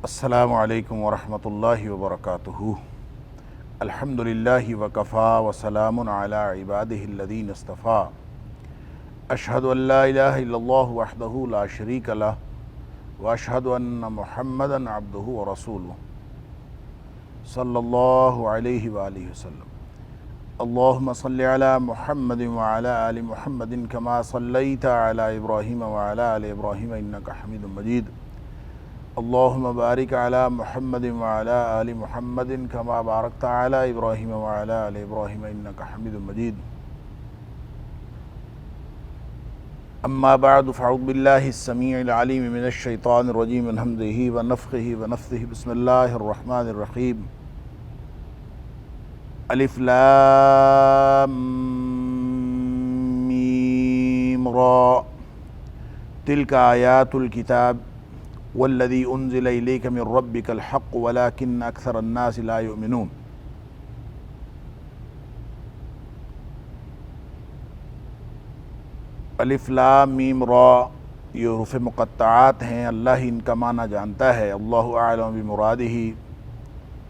السلام علیکم ورحمۃ اللہ وبرکاتہ۔ الحمدللہ وکفا وسلام علی عبادہ الذین اصطفیٰ۔ اشہد ان لا الہ الا اللہ وحدہ لا شریک لہ واشہد ان محمدا عبدہ ورسولہ صلی اللہ علیہ وآلہ وسلم۔ اللہم صلی علی محمد وعلی آل محمد کما صلیت علی ابراہیم وعلی آل ابراہیم انک حمید مجید۔ اللہم بارک علی محمد وعلی آل محمد کما بارکت علی ابراہیم وعلی آل ابراہیم انک حمید مجید۔ اما بعد فاعوذ باللہ السمیع العلیم من الشیطان الرجیم من ہمزہ ونفخہ ونفثہ۔ بسم اللہ الرحمن الرحیم۔ الف لام میم را تلک آیات الکتاب والذی انزل الیک من ربک الحق ولکن اکثر الناس لا یؤمنون۔ الف لام میم را یہ حروف مقطعات ہیں، اللہ ہی ان کا معنی جانتا ہے، اللہ اعلم بمرادہ۔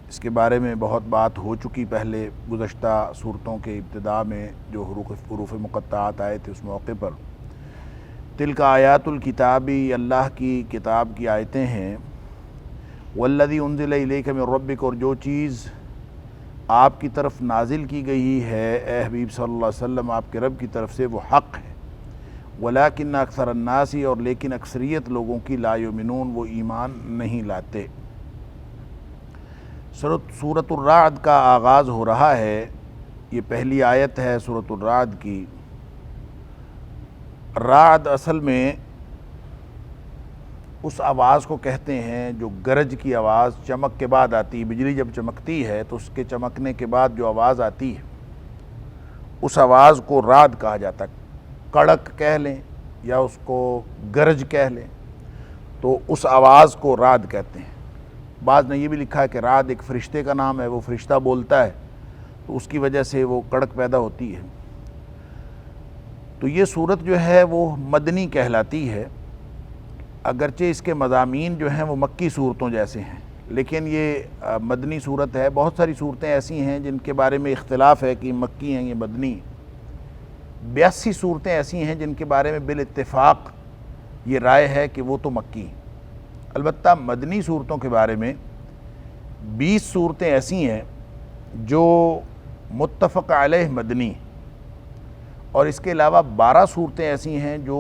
اس کے بارے میں بہت بات ہو چکی پہلے گزشتہ صورتوں کے ابتداء میں جو حروف مقطعات آئے تھے اس موقع پر۔ تلک آیات الکتابی اللہ کی کتاب کی آیتیں ہیں، والذی انزل الیک من ربک اور جو چیز آپ کی طرف نازل کی گئی ہے اے حبیب صلی اللہ علیہ وسلم آپ کے رب کی طرف سے وہ حق ہے، ولیکن اکثر الناس اور لیکن اکثریت لوگوں کی لا یؤمنون وہ ایمان نہیں لاتے۔ سورۃ الرعد کا آغاز ہو رہا ہے، یہ پہلی آیت ہے سورۃ الرعد کی۔ رعد اصل میں اس آواز کو کہتے ہیں جو گرج کی آواز چمک کے بعد آتی ہے۔ بجلی جب چمکتی ہے تو اس کے چمکنے کے بعد جو آواز آتی ہے اس آواز کو رعد کہا جاتا ہے۔ کڑک کہہ لیں یا اس کو گرج کہہ لیں تو اس آواز کو رعد کہتے ہیں۔ بعض نے یہ بھی لکھا ہے کہ رعد ایک فرشتے کا نام ہے، وہ فرشتہ بولتا ہے تو اس کی وجہ سے وہ کڑک پیدا ہوتی ہے۔ تو یہ صورت جو ہے وہ مدنی کہلاتی ہے، اگرچہ اس کے مضامین جو ہیں وہ مکی صورتوں جیسے ہیں، لیکن یہ مدنی صورت ہے۔ بہت ساری صورتیں ایسی ہیں جن کے بارے میں اختلاف ہے کہ یہ مکی ہیں یہ مدنی ہیں۔ 82 صورتیں ایسی ہیں جن کے بارے میں بالاتفاق یہ رائے ہے کہ وہ تو مکی ہیں۔ البتہ مدنی صورتوں کے بارے میں 20 صورتیں ایسی ہیں جو متفق علیہ مدنی ہیں، اور اس کے علاوہ 12 صورتیں ایسی ہیں جو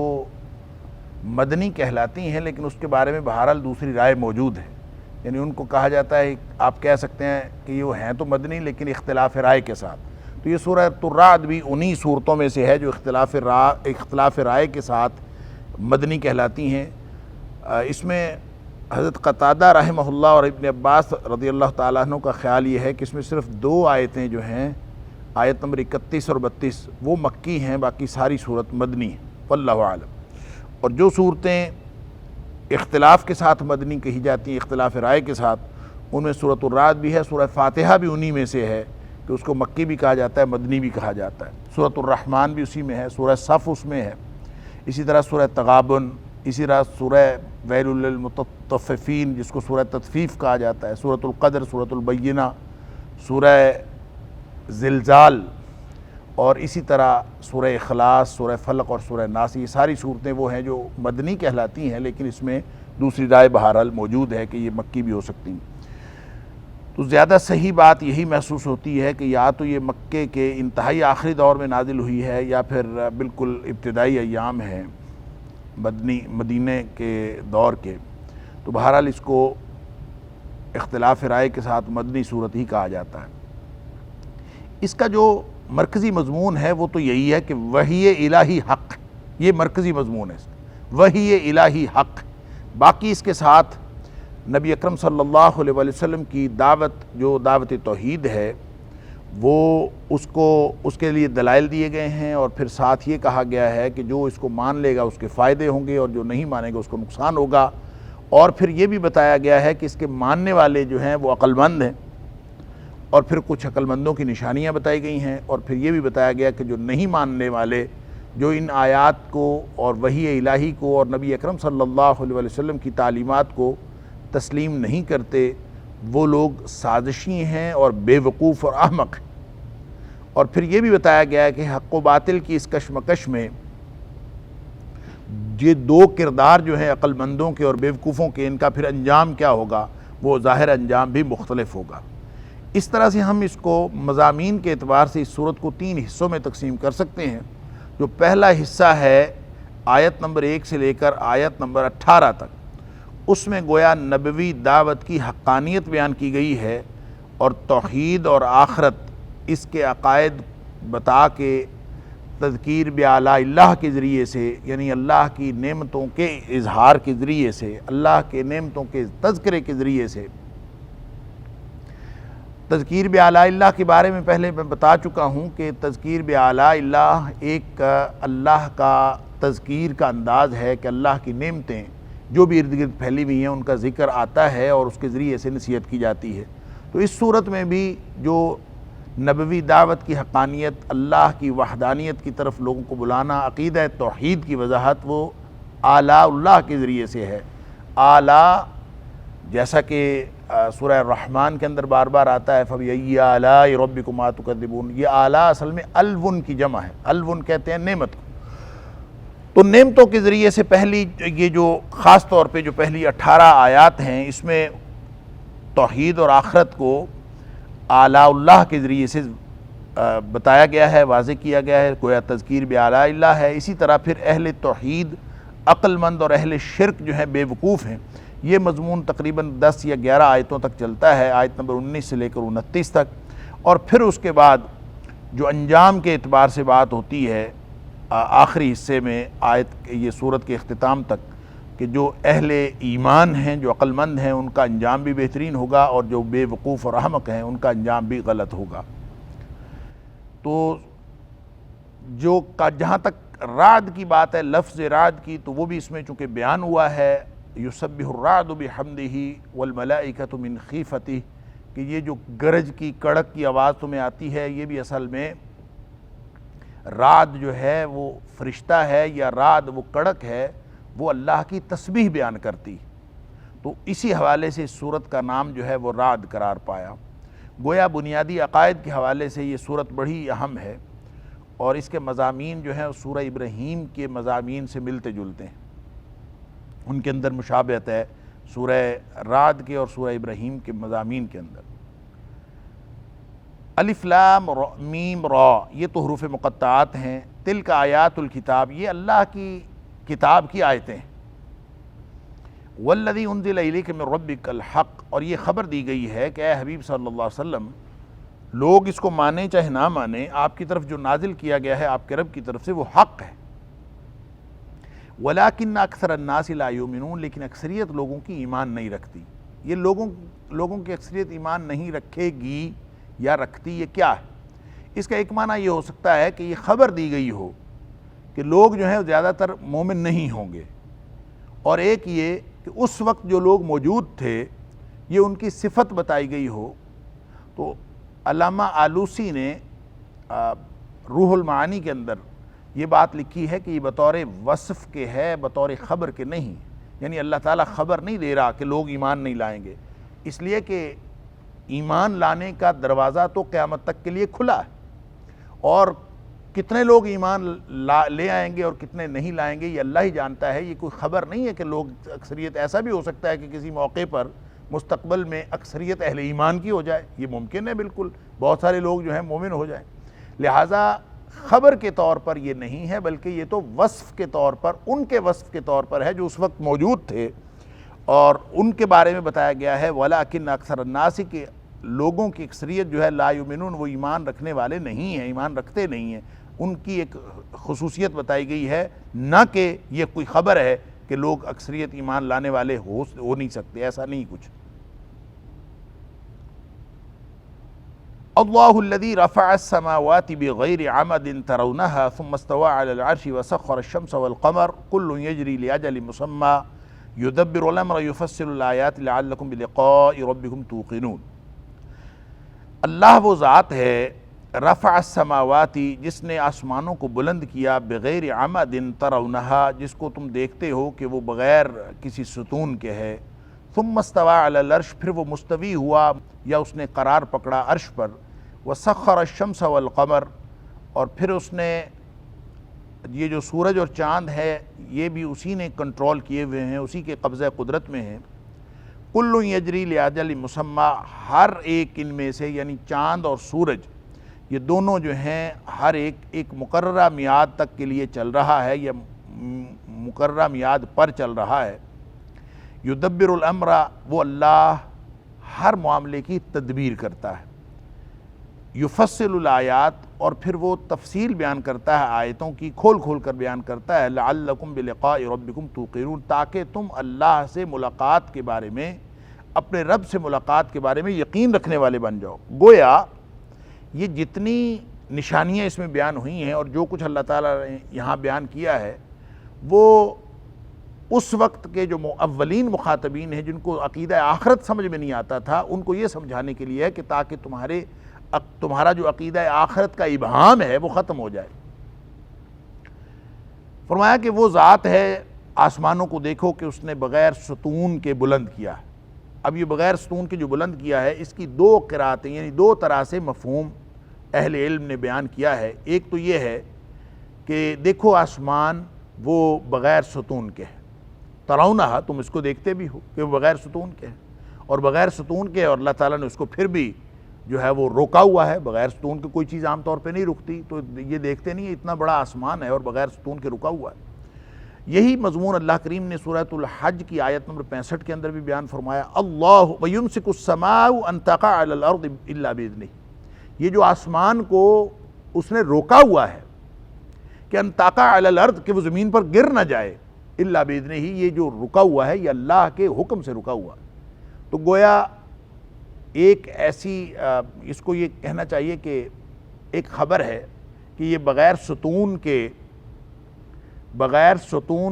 مدنی کہلاتی ہیں لیکن اس کے بارے میں بہرحال دوسری رائے موجود ہے، یعنی ان کو کہا جاتا ہے، آپ کہہ سکتے ہیں کہ یہ ہیں تو مدنی لیکن اختلاف رائے کے ساتھ۔ تو یہ سورۃ الرعد بھی انہی صورتوں میں سے ہے جو اختلاف رائے کے ساتھ مدنی کہلاتی ہیں۔ اس میں حضرت قتادہ رحمہ اللہ اور ابن عباس رضی اللہ تعالیٰ عنہ کا خیال یہ ہے کہ اس میں صرف 2 آیتیں جو ہیں، آیت نمبر 31 اور 32 وہ مکی ہیں، باقی ساری صورت مدنی ہیں، واللہ اعلم۔ اور جو صورتیں اختلاف کے ساتھ مدنی کہی جاتی ہیں، اختلاف رائے کے ساتھ، ان میں سورۃ الرعد بھی ہے، سورہ فاتحہ بھی انہی میں سے ہے کہ اس کو مکی بھی کہا جاتا ہے، مدنی بھی کہا جاتا ہے۔ سورۃ الرحمن بھی اسی میں ہے، سورہ صف اس میں ہے، اسی طرح سورہ تغابن، اسی طرح سورہ ویل للمطففین جس کو سورہ تطفیف کہا جاتا ہے، سورۃ القدر، سورۃ البینہ، سورہ زلزال، اور اسی طرح سورہ اخلاص، سورہ فلق اور سورہ ناس۔ یہ ساری صورتیں وہ ہیں جو مدنی کہلاتی ہیں لیکن اس میں دوسری رائے بہرحال موجود ہے کہ یہ مکی بھی ہو سکتی ہیں۔ تو زیادہ صحیح بات یہی محسوس ہوتی ہے کہ یا تو یہ مکے کے انتہائی آخری دور میں نازل ہوئی ہے یا پھر بالکل ابتدائی ایام ہیں مدینے کے دور کے، تو بہرحال اس کو اختلاف رائے کے ساتھ مدنی صورت ہی کہا جاتا ہے۔ اس کا جو مرکزی مضمون ہے وہ تو یہی ہے کہ وحی الہی حق، یہ مرکزی مضمون ہے اس کا، وحی الہی حق۔ باقی اس کے ساتھ نبی اکرم صلی اللہ علیہ وسلم کی دعوت جو دعوت توحید ہے وہ اس کے لیے دلائل دیے گئے ہیں، اور پھر ساتھ یہ کہا گیا ہے کہ جو اس کو مان لے گا اس کے فائدے ہوں گے، اور جو نہیں مانے گا اس کو نقصان ہوگا، اور پھر یہ بھی بتایا گیا ہے کہ اس کے ماننے والے جو ہیں وہ عقل مند ہیں، اور پھر کچھ عقل مندوں کی نشانیاں بتائی گئی ہیں، اور پھر یہ بھی بتایا گیا کہ جو نہیں ماننے والے، جو ان آیات کو اور وحی الہی کو اور نبی اکرم صلی اللہ علیہ وسلم کی تعلیمات کو تسلیم نہیں کرتے، وہ لوگ سازشی ہیں اور بے وقوف اور احمق ہیں۔ اور پھر یہ بھی بتایا گیا ہے کہ حق و باطل کی اس کشمکش میں یہ دو کردار جو ہیں عقل مندوں کے اور بے وقوفوں کے، ان کا پھر انجام کیا ہوگا، وہ ظاہر انجام بھی مختلف ہوگا۔ اس طرح سے ہم اس کو مضامین کے اعتبار سے اس صورت کو 3 حصوں میں تقسیم کر سکتے ہیں۔ جو پہلا حصہ ہے آیت نمبر 1 سے لے کر آیت نمبر 18 تک، اس میں گویا نبوی دعوت کی حقانیت بیان کی گئی ہے، اور توحید اور آخرت اس کے عقائد بتا کے تذکیر بآلاء اللہ کے ذریعے سے، یعنی اللہ کی نعمتوں کے اظہار کے ذریعے سے، اللہ کے نعمتوں کے تذکرے کے ذریعے سے، تذکیر بآلاء اللہ کے بارے میں پہلے میں بتا چکا ہوں کہ تذکیر بآلاء اللہ ایک اللہ کا تذکیر کا انداز ہے کہ اللہ کی نعمتیں جو بھی ارد گرد پھیلی ہوئی ہیں ان کا ذکر آتا ہے اور اس کے ذریعے سے نصیحت کی جاتی ہے۔ تو اس صورت میں بھی جو نبوی دعوت کی حقانیت، اللہ کی وحدانیت کی طرف لوگوں کو بلانا، عقیدہ توحید کی وضاحت، وہ آلاء اللہ کے ذریعے سے ہے۔ آلاء جیسا کہ سورہ الرحمن کے اندر بار بار آتا ہے فَبِأَيِّ آلَاءِ رَبِّكُمَا تُكَذِّبُونَ، یہ آلاء اصل میں الون کی جمع ہے، الون کہتے ہیں نعمت کو۔ تو نعمتوں کے ذریعے سے پہلی یہ جو خاص طور پہ جو پہلی 18 آیات ہیں، اس میں توحید اور آخرت کو آلاء اللہ کے ذریعے سے بتایا گیا ہے، واضح کیا گیا ہے، گویا تذکیر بآلاء اللہ ہے۔ اسی طرح پھر اہل توحید عقل مند اور اہل شرک جو ہیں بے وقوف ہیں، یہ مضمون تقریباً 10 یا 11 آیتوں تک چلتا ہے، آیت نمبر 19 سے لے کر 29 تک، اور پھر اس کے بعد جو انجام کے اعتبار سے بات ہوتی ہے آخری حصے میں آیت یہ صورت کے اختتام تک، کہ جو اہل ایمان ہیں، جو عقل مند ہیں، ان کا انجام بھی بہترین ہوگا، اور جو بے وقوف اور احمق ہیں ان کا انجام بھی غلط ہوگا۔ تو جہاں تک رعد کی بات ہے، لفظ رعد کی، تو وہ بھی اس میں چونکہ بیان ہوا ہے، یسبح الرعد بحمدہ والملائکۃ من خیفتہ، کہ یہ جو گرج کی کڑک کی آواز تمہیں آتی ہے، یہ بھی اصل میں رعد جو ہے وہ فرشتہ ہے، یا رعد وہ کڑک ہے، وہ اللہ کی تسبیح بیان کرتی۔ تو اسی حوالے سے اس صورت کا نام جو ہے وہ رعد قرار پایا۔ گویا بنیادی عقائد کے حوالے سے یہ صورت بڑی اہم ہے، اور اس کے مضامین جو ہیں سورہ ابراہیم کے مضامین سے ملتے جلتے ہیں، ان کے اندر مشابہت ہے سورہ رعد کے اور سورہ ابراہیم کے مضامین کے اندر۔ الف لام میم را، یہ تو حروف مقطعات ہیں۔ تلک آیات الکتاب، یہ اللہ کی کتاب کی آیتیں ہیں۔ والذی انزل الیک من ربک الحق، اور یہ خبر دی گئی ہے کہ اے حبیب صلی اللہ علیہ وسلم، لوگ اس کو مانیں چاہے نہ مانیں، آپ کی طرف جو نازل کیا گیا ہے آپ کے رب کی طرف سے وہ حق ہے۔ ولیکن اکثر الناس لا یؤمنون، لیکن اکثریت لوگوں کی ایمان نہیں رکھتی۔ یہ لوگوں کی اکثریت ایمان نہیں رکھے گی یا رکھتی، یہ کیا ہے؟ اس کا ایک معنی یہ ہو سکتا ہے کہ یہ خبر دی گئی ہو کہ لوگ جو ہیں زیادہ تر مومن نہیں ہوں گے، اور ایک یہ کہ اس وقت جو لوگ موجود تھے یہ ان کی صفت بتائی گئی ہو۔ تو علامہ آلوسی نے روح المعانی کے اندر یہ بات لکھی ہے کہ یہ بطور وصف کے ہے، بطور خبر کے نہیں، یعنی اللہ تعالیٰ خبر نہیں دے رہا کہ لوگ ایمان نہیں لائیں گے، اس لیے کہ ایمان لانے کا دروازہ تو قیامت تک کے لیے کھلا ہے، اور کتنے لوگ ایمان لے آئیں گے اور کتنے نہیں لائیں گے یہ اللہ ہی جانتا ہے۔ یہ کوئی خبر نہیں ہے کہ لوگ اکثریت، ایسا بھی ہو سکتا ہے کہ کسی موقع پر مستقبل میں اکثریت اہل ایمان کی ہو جائے، یہ ممکن ہے، بالکل بہت سارے لوگ جو ہیں مومن ہو جائیں۔ لہٰذا خبر کے طور پر یہ نہیں ہے، بلکہ یہ تو وصف کے طور پر، ان کے وصف کے طور پر ہے جو اس وقت موجود تھے، اور ان کے بارے میں بتایا گیا ہے وَلَٰكِنَّ أَكْثَرَ النَّاسِ، کہ لوگوں کی اکثریت جو ہے لا یؤمنون، وہ ایمان رکھنے والے نہیں ہیں، ایمان رکھتے نہیں ہیں۔ ان کی ایک خصوصیت بتائی گئی ہے، نہ کہ یہ کوئی خبر ہے کہ لوگ اکثریت ایمان لانے والے ہو نہیں سکتے، ایسا نہیں کچھ۔ اللہ الذی رفع السماوات بغیر عمد ترونها ثم استوى على العرش وسخر الشمس والقمر كل يجري لأجل مسمى يدبر الامر يفصل الآیات لعلکم بلقاء ربکم توقنون۔ اللہ وہ ذات ہے رفع السماوات جس نے آسمانوں کو بلند کیا بغیر عمد ترونها جس کو تم دیکھتے ہو کہ وہ بغیر کسی ستون کے ہے، ثم استوى على العرش پھر وہ مستوی ہوا یا اس نے قرار پکڑا عرش پر، وسخر الشمس والقمر اور پھر اس نے یہ جو سورج اور چاند ہے یہ بھی اسی نے کنٹرول کیے ہوئے ہیں، اسی کے قبضہ قدرت میں ہیں۔ کل یجری لاجل مسمی ہر ایک ان میں سے یعنی چاند اور سورج یہ دونوں جو ہیں ہر ایک مقررہ میعاد تک کے لیے چل رہا ہے یا مقررہ میعاد پر چل رہا ہے۔ یدبر الامر وہ اللہ ہر معاملے کی تدبیر کرتا ہے، یفصل الآیات اور پھر وہ تفصیل بیان کرتا ہے آیتوں کی، کھول کھول کر بیان کرتا ہے، لعلکم بلقاء ربکم توقنون تاکہ تم اللہ سے ملاقات کے بارے میں، اپنے رب سے ملاقات کے بارے میں یقین رکھنے والے بن جاؤ۔ گویا یہ جتنی نشانیاں اس میں بیان ہوئی ہیں اور جو کچھ اللہ تعالیٰ نے یہاں بیان کیا ہے وہ اس وقت کے جو اولین مخاطبین ہیں جن کو عقیدہ آخرت سمجھ میں نہیں آتا تھا ان کو یہ سمجھانے کے لیے ہے کہ تاکہ تمہارا جو عقیدہ آخرت کا ابہام ہے وہ ختم ہو جائے۔ فرمایا کہ وہ ذات ہے آسمانوں کو دیکھو کہ اس نے بغیر ستون کے بلند کیا۔ اب یہ بغیر ستون کے جو بلند کیا ہے اس کی دو قراتیں یعنی دو طرح سے مفہوم اہل علم نے بیان کیا ہے۔ ایک تو یہ ہے کہ دیکھو آسمان وہ بغیر ستون کے ہے، ترونہا تم اس کو دیکھتے بھی ہو کہ وہ بغیر ستون کے ہے، اور بغیر ستون کے اور اللہ تعالیٰ نے اس کو پھر بھی جو ہے وہ روکا ہوا ہے۔ بغیر ستون کے کوئی چیز عام طور پہ نہیں رکتی، تو یہ دیکھتے نہیں اتنا بڑا آسمان ہے اور بغیر ستون کے رکا ہوا ہے۔ یہی مضمون اللہ کریم نے سورۃ الحج کی آیت نمبر 65 کے اندر بھی بیان فرمایا، اللہ وَيُمْسِكُ السَّمَاءُ أَن تَقَعَ عَلَى الْأَرْضِ إِلَّا بِإِذْنِهِ یہ جو آسمان کو اس نے روکا ہوا ہے کہ ان تقع علی الارض کہ وہ زمین پر گر نہ جائے، الا باذنہ یہ جو رکا ہوا ہے یہ اللہ کے حکم سے رکا ہوا ہے۔ تو گویا ایک ایسی اس کو یہ کہنا چاہیے کہ ایک خبر ہے کہ یہ بغیر ستون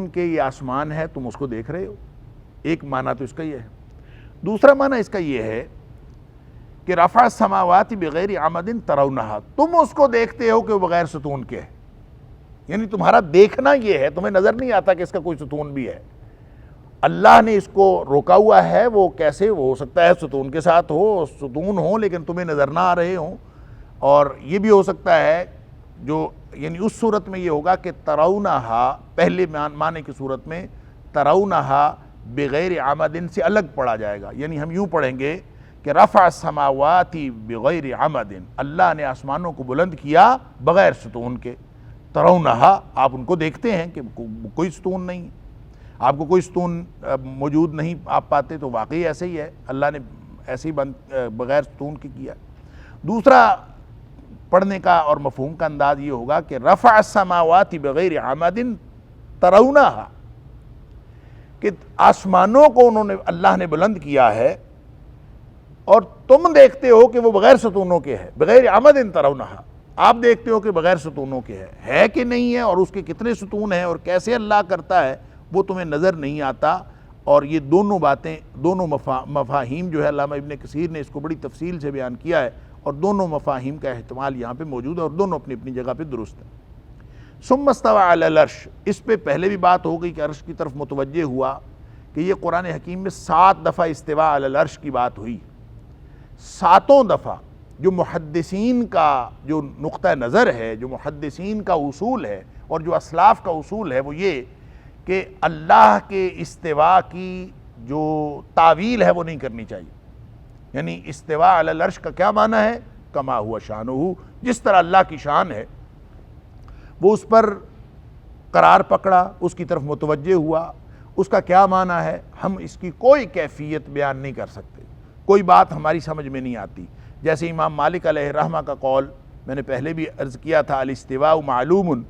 کے یہ آسمان ہے، تم اس کو دیکھ رہے ہو۔ ایک معنی تو اس کا یہ ہے۔ دوسرا معنی اس کا یہ ہے کہ رفع السماوات بغیر عمد ترونہا تم اس کو دیکھتے ہو کہ وہ بغیر ستون کے ہے، یعنی تمہارا دیکھنا یہ ہے، تمہیں نظر نہیں آتا کہ اس کا کوئی ستون بھی ہے۔ اللہ نے اس کو روکا ہوا ہے، وہ کیسے وہ ہو سکتا ہے ستون کے ساتھ ہو، ستون ہو لیکن تمہیں نظر نہ آ رہے ہوں، اور یہ بھی ہو سکتا ہے جو یعنی اس صورت میں یہ ہوگا کہ ترونہا پہلے معنی کی صورت میں ترونہا بغیر عمد سے الگ پڑھا جائے گا، یعنی ہم یوں پڑھیں گے کہ رفع السماوات بغیر عمد اللہ نے آسمانوں کو بلند کیا بغیر ستون کے، ترونہا آپ ان کو دیکھتے ہیں کہ کوئی ستون نہیں، آپ کو کوئی ستون موجود نہیں آپ پاتے، تو واقعی ایسے ہی ہے، اللہ نے ایسے ہی بغیر ستون کے کیا۔ دوسرا پڑھنے کا اور مفہوم کا انداز یہ ہوگا کہ رفع السماوات بغیر عمد ترونہا کہ آسمانوں کو اللہ نے بلند کیا ہے اور تم دیکھتے ہو کہ وہ بغیر ستونوں کے ہے، بغیر عمد ترونہا آپ دیکھتے ہو کہ بغیر ستونوں کے ہے کہ نہیں ہے، اور اس کے کتنے ستون ہیں اور کیسے اللہ کرتا ہے وہ تمہیں نظر نہیں آتا۔ اور یہ دونوں باتیں، دونوں مفاہیم جو ہے علامہ ابن کثیر نے اس کو بڑی تفصیل سے بیان کیا ہے، اور دونوں مفاہیم کا احتمال یہاں پہ موجود ہے اور دونوں اپنی اپنی جگہ پہ درست ہیں۔ ثم استوى علی العرش اس پہ پہلے بھی بات ہو گئی کہ عرش کی طرف متوجہ ہوا کہ یہ قرآن حکیم میں 7 دفعہ استواء علی العرش کی بات ہوئی، 7 دفعہ جو محدثین کا جو نقطہ نظر ہے، جو محدثین کا اصول ہے اور جو اسلاف کا اصول ہے وہ یہ کہ اللہ کے استواء کی جو تعویل ہے وہ نہیں کرنی چاہیے۔ یعنی استواء علی العرش کا کیا معنی ہے؟ کما ہوا شانہ، جس طرح اللہ کی شان ہے وہ اس پر قرار پکڑا، اس کی طرف متوجہ ہوا، اس کا کیا معنی ہے ہم اس کی کوئی کیفیت بیان نہیں کر سکتے، کوئی بات ہماری سمجھ میں نہیں آتی۔ جیسے امام مالک علیہ الرحمہ کا قول میں نے پہلے بھی عرض کیا تھا، الاستواء معلوم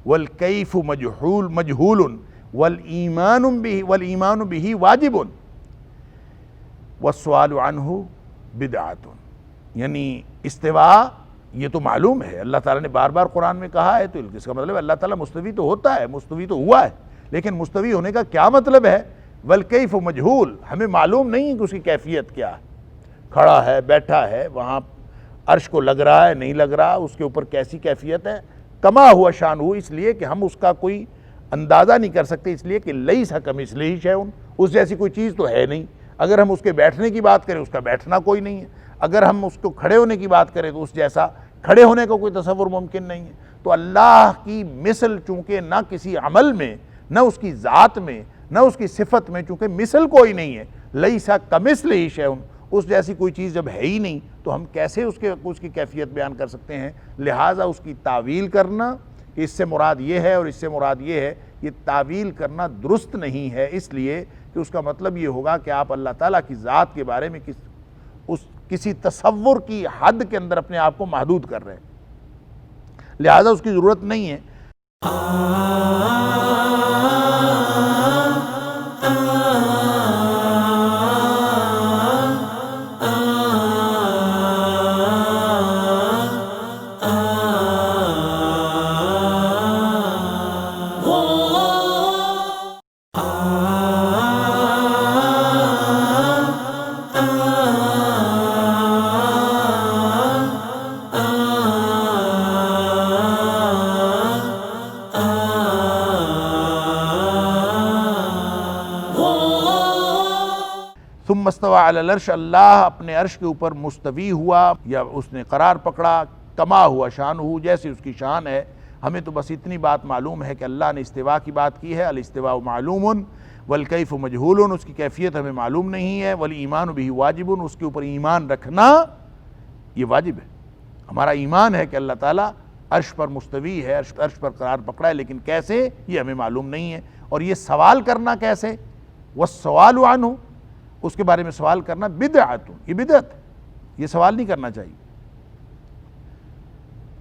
والکیف مجہول والایمان به واجب والسؤال عنہ بدعۃ، یعنی استوا یہ تو معلوم ہے، اللہ تعالیٰ نے بار بار قرآن میں کہا ہے، تو اس کا مطلب اللہ تعالیٰ مستوی تو ہوتا ہے، مستوی تو ہوا ہے، لیکن مستوی ہونے کا کیا مطلب ہے؟ والکیف مجہول، ہمیں معلوم نہیں ہے کہ اس کی کیفیت کیا ہے، کھڑا ہے، بیٹھا ہے، وہاں عرش کو لگ رہا ہے، نہیں لگ رہا، اس کے اوپر کیسی کیفیت ہے، کما ہوا شان ہو، اس لیے کہ ہم اس کا کوئی اندازہ نہیں کر سکتے، اس لیے کہ لیس کمثلہ شیء، اس جیسی کوئی چیز تو ہے نہیں۔ اگر ہم اس کے بیٹھنے کی بات کریں، اس کا بیٹھنا کوئی نہیں ہے، اگر ہم اس کو کھڑے ہونے کی بات کریں تو اس جیسا کھڑے ہونے کا کوئی تصور ممکن نہیں ہے۔ تو اللہ کی مثل چونکہ نہ کسی عمل میں، نہ اس کی ذات میں، نہ اس کی صفت میں، چونکہ مثل کوئی نہیں ہے، لیس کمثلہ شیء، اس جیسی کوئی چیز جب ہے ہی نہیں تو ہم کیسے اس کی کیفیت بیان کر سکتے ہیں؟ لہٰذا اس کی تعویل کرنا کہ اس سے مراد یہ ہے اور اس سے مراد یہ ہے، یہ تعویل کرنا درست نہیں ہے، اس لیے کہ اس کا مطلب یہ ہوگا کہ آپ اللہ تعالیٰ کی ذات کے بارے میں کسی تصور کی حد کے اندر اپنے آپ کو محدود کر رہے ہیں، لہٰذا اس کی ضرورت نہیں ہے۔ ثم استوى علی العرش، اللہ اپنے عرش کے اوپر مستوی ہوا یا اس نے قرار پکڑا، کما ہوا شان ہو، جیسے اس کی شان ہے۔ ہمیں تو بس اتنی بات معلوم ہے کہ اللہ نے استوا کی بات کی ہے، الاستواء معلوم والکیف مجہول، اس کی کیفیت ہمیں معلوم نہیں ہے، والایمان بہ واجب، اس کے اوپر ایمان رکھنا یہ واجب ہے۔ ہمارا ایمان ہے کہ اللہ تعالیٰ عرش پر مستوی ہے، عرش پر قرار پکڑا ہے، لیکن کیسے یہ ہمیں معلوم نہیں ہے۔ اور یہ سوال کرنا کیسے؟ والسؤال عنہ، اس کے بارے میں سوال کرنا بدعت، یہ بدعت ہے، یہ سوال نہیں کرنا چاہیے۔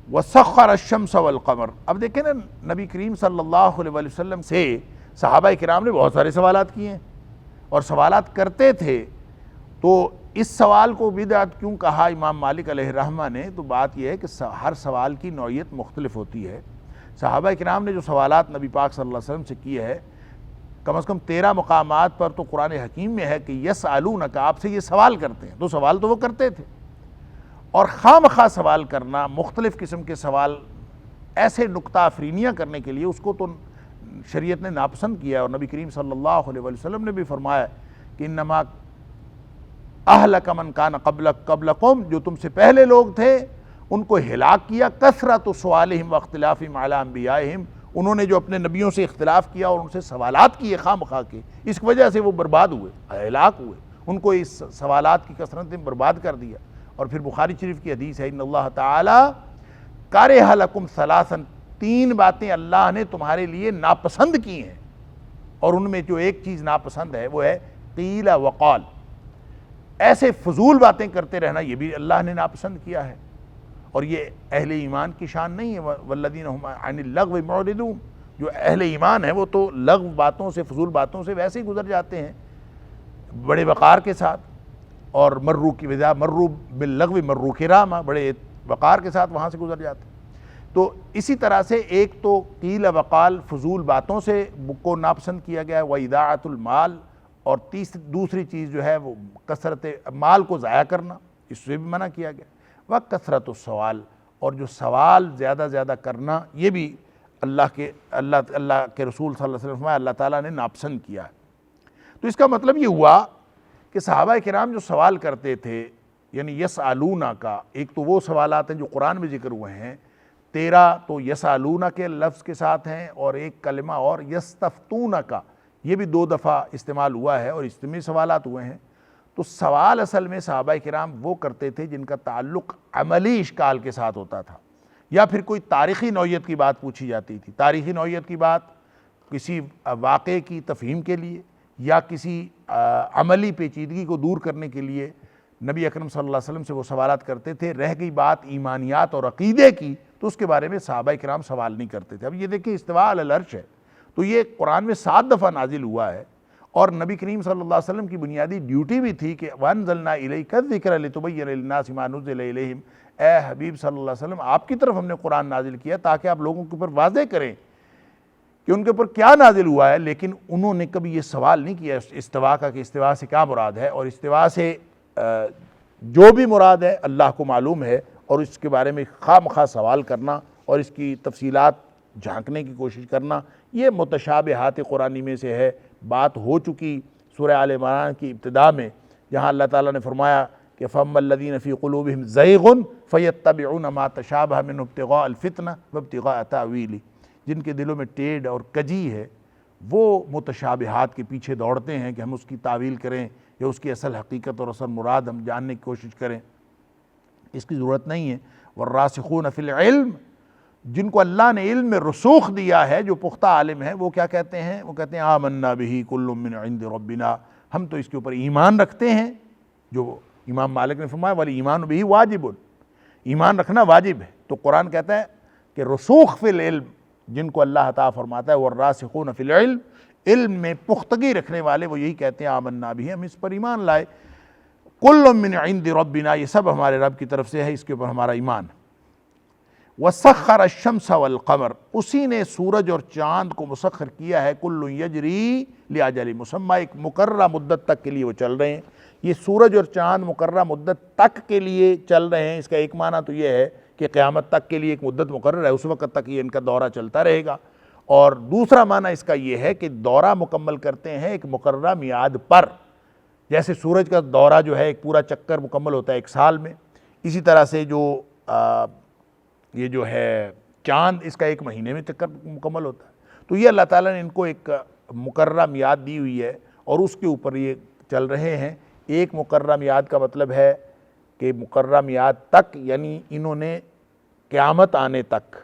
وسخر الشمس والقمر، اب دیکھیں نا نبی کریم صلی اللہ علیہ وسلم سے صحابہ کرام نے بہت سارے سوالات کیے ہیں اور سوالات کرتے تھے، تو اس سوال کو بدعت کیوں کہا امام مالک علیہ الرحمہ نے؟ تو بات یہ ہے کہ ہر سوال کی نوعیت مختلف ہوتی ہے۔ صحابہ کرام نے جو سوالات نبی پاک صلی اللہ علیہ وسلم سے کیے ہیں، کم از کم 13 مقامات پر تو قرآن حکیم میں ہے کہ یسألونک، آپ سے یہ سوال کرتے ہیں، تو سوال تو وہ کرتے تھے۔ اور خواہ مخواہ سوال کرنا، مختلف قسم کے سوال ایسے نکتہ افرینیاں کرنے کے لیے، اس کو تو شریعت نے ناپسند کیا ہے، اور نبی کریم صلی اللہ علیہ وسلم نے بھی فرمایا کہ انما اہلک من کان قبلکم، جو تم سے پہلے لوگ تھے ان کو ہلاک کیا کثرت سؤالہم واختلافہم علی انبیائہم، انہوں نے جو اپنے نبیوں سے اختلاف کیا اور ان سے سوالات کیے خواہ مخواہ کے، اس وجہ سے وہ برباد ہوئے، ہلاک ہوئے، ان کو اس سوالات کی کثرت نے برباد کر دیا۔ اور پھر بخاری شریف کی حدیث ہے ان اللہ تعالی کرہ لکم ثلاثا، 3 باتیں اللہ نے تمہارے لیے ناپسند کی ہیں، اور ان میں جو ایک چیز ناپسند ہے وہ ہے قیل وقال، ایسے فضول باتیں کرتے رہنا، یہ بھی اللہ نے ناپسند کیا ہے، اور یہ اہل ایمان کی شان نہیں ہے۔ والذین هم عن اللغو معرضون، جو اہل ایمان ہے وہ تو لغو باتوں سے، فضول باتوں سے ویسے ہی گزر جاتے ہیں بڑے وقار کے ساتھ، اور مرو کی وجہ مرو باللغو مرو کراما، بڑے وقار کے ساتھ وہاں سے گزر جاتے ہیں۔ تو اسی طرح سے ایک تو قیل وقال، فضول باتوں سے کو ناپسند کیا گیا ہے، وَإِضَاعَةُ الْمَال، اور دوسری چیز جو ہے وہ کثرت مال کو ضائع کرنا، اس سے بھی منع کیا گیا، وَكَثْرَةُ السؤال، اور جو سوال زیادہ کرنا، یہ بھی اللہ کے رسول صلی اللہ علیہ وسلم اللہ تعالیٰ نے ناپسند کیا ہے۔ تو اس کا مطلب یہ ہوا کہ صحابہ کرام جو سوال کرتے تھے، یعنی یسألونا کا، ایک تو وہ سوالات ہیں جو قرآن میں ذکر ہوئے ہیں، 13 تو یسألونا کے لفظ کے ساتھ ہیں، اور ایک کلمہ اور یستفتونا کا، یہ بھی 2 دفعہ استعمال ہوا ہے، اور اجتماعی سوالات ہوئے ہیں۔ تو سوال اصل میں صحابہ کرام وہ کرتے تھے جن کا تعلق عملی اشکال کے ساتھ ہوتا تھا، یا پھر کوئی تاریخی نوعیت کی بات پوچھی جاتی تھی، تاریخی نوعیت کی بات کسی واقعے کی تفہیم کے لیے، یا کسی عملی پیچیدگی کو دور کرنے کے لیے نبی اکرم صلی اللہ علیہ وسلم سے وہ سوالات کرتے تھے۔ رہ گئی بات ایمانیات اور عقیدے کی، تو اس کے بارے میں صحابہ کرام سوال نہیں کرتے تھے۔ اب یہ دیکھیں استواء علی العرش ہے، تو یہ قرآن میں 7 دفعہ نازل ہوا ہے، اور نبی کریم صلی اللہ علیہ وسلم کی بنیادی ڈیوٹی بھی تھی کہ وَأَنزَلْنَا إِلَيْكَ الذِّكْرَ لِتُبَيِّنَ لِلنَّاسِ مَا نُزِّلَ إِلَيْهِمْ، اے حبیب صلی اللہ علیہ وسلم آپ کی طرف ہم نے قرآن نازل کیا تاکہ آپ لوگوں کے اوپر واضح کریں کہ ان کے اوپر کیا نازل ہوا ہے، لیکن انہوں نے کبھی یہ سوال نہیں کیا استوا کا کہ استوا سے کیا مراد ہے، اور استوا سے جو بھی مراد ہے اللہ کو معلوم ہے، اور اس کے بارے میں خواہ مخواہ سوال کرنا اور اس کی تفصیلات جھانکنے کی کوشش کرنا یہ متشابہات قرآنی میں سے ہے۔ بات ہو چکی سورہ آل عمران کی ابتدا میں، جہاں اللہ تعالیٰ نے فرمایا کہ فَأَمَّا الَّذِينَ فِي قُلُوبِهِمْ زَيْغٌ فَيَتَّبِعُونَ مَا تَشَابَهَ مِنْهُ ابْتِغَاءَ الْفِتْنَةِ وَابْتِغَاءَ تَأْوِيلِهِ، جن کے دلوں میں ٹیڑھ اور کجی ہے وہ متشابہات کے پیچھے دوڑتے ہیں کہ ہم اس کی تعویل کریں یا اس کی اصل حقیقت اور اصل مراد ہم جاننے کی کوشش کریں۔ اس کی ضرورت نہیں ہے۔ وَالرَّاسِخُونَ فِي الْعِلْمِ، جن کو اللہ نے علم میں رسوخ دیا ہے، جو پختہ عالم ہیں، وہ کیا کہتے ہیں؟ وہ کہتے ہیں آمنا بہ کل من عند ربنا، ہم تو اس کے اوپر ایمان رکھتے ہیں۔ جو امام مالک نے فرمایا والایمان بہ واجب، ایمان رکھنا واجب ہے۔ تو قرآن کہتا ہے کہ رسوخ فی العلم، جن کو اللہ عطا فرماتا ہے والراسخون فی العلم، علم میں پختگی رکھنے والے وہ یہی کہتے ہیں آمنا بہ، ہم اس پر ایمان لائے، کل من عند ربنا، یہ سب ہمارے رب کی طرف سے ہے، اس کے اوپر ہمارا ایمان۔ وَسَخَّرَ الشَّمْسَ وَالْقَمَرَ، اسی نے سورج اور چاند کو مسخر کیا ہے، کل یجری لِأَجَلٍ مُسَمَّى، ایک مقررہ مدت تک کے لیے وہ چل رہے ہیں۔ یہ سورج اور چاند مقررہ مدت تک کے لیے چل رہے ہیں، اس کا ایک معنی تو یہ ہے کہ قیامت تک کے لیے ایک مدت مقرر ہے، اس وقت تک یہ ان کا دورہ چلتا رہے گا، اور دوسرا معنی اس کا یہ ہے کہ دورہ مکمل کرتے ہیں ایک مقررہ میعاد پر، جیسے سورج کا دورہ جو ہے ایک پورا چکر مکمل ہوتا ہے ایک سال میں، اسی طرح سے یہ جو ہے چاند، اس کا ایک مہینے میں چکر مکمل ہوتا ہے۔ تو یہ اللہ تعالیٰ نے ان کو ایک مقررہ میعاد دی ہوئی ہے اور اس کے اوپر یہ چل رہے ہیں۔ ایک مقررہ میعاد کا مطلب ہے کہ مقررہ میعاد تک، یعنی انہوں نے قیامت آنے تک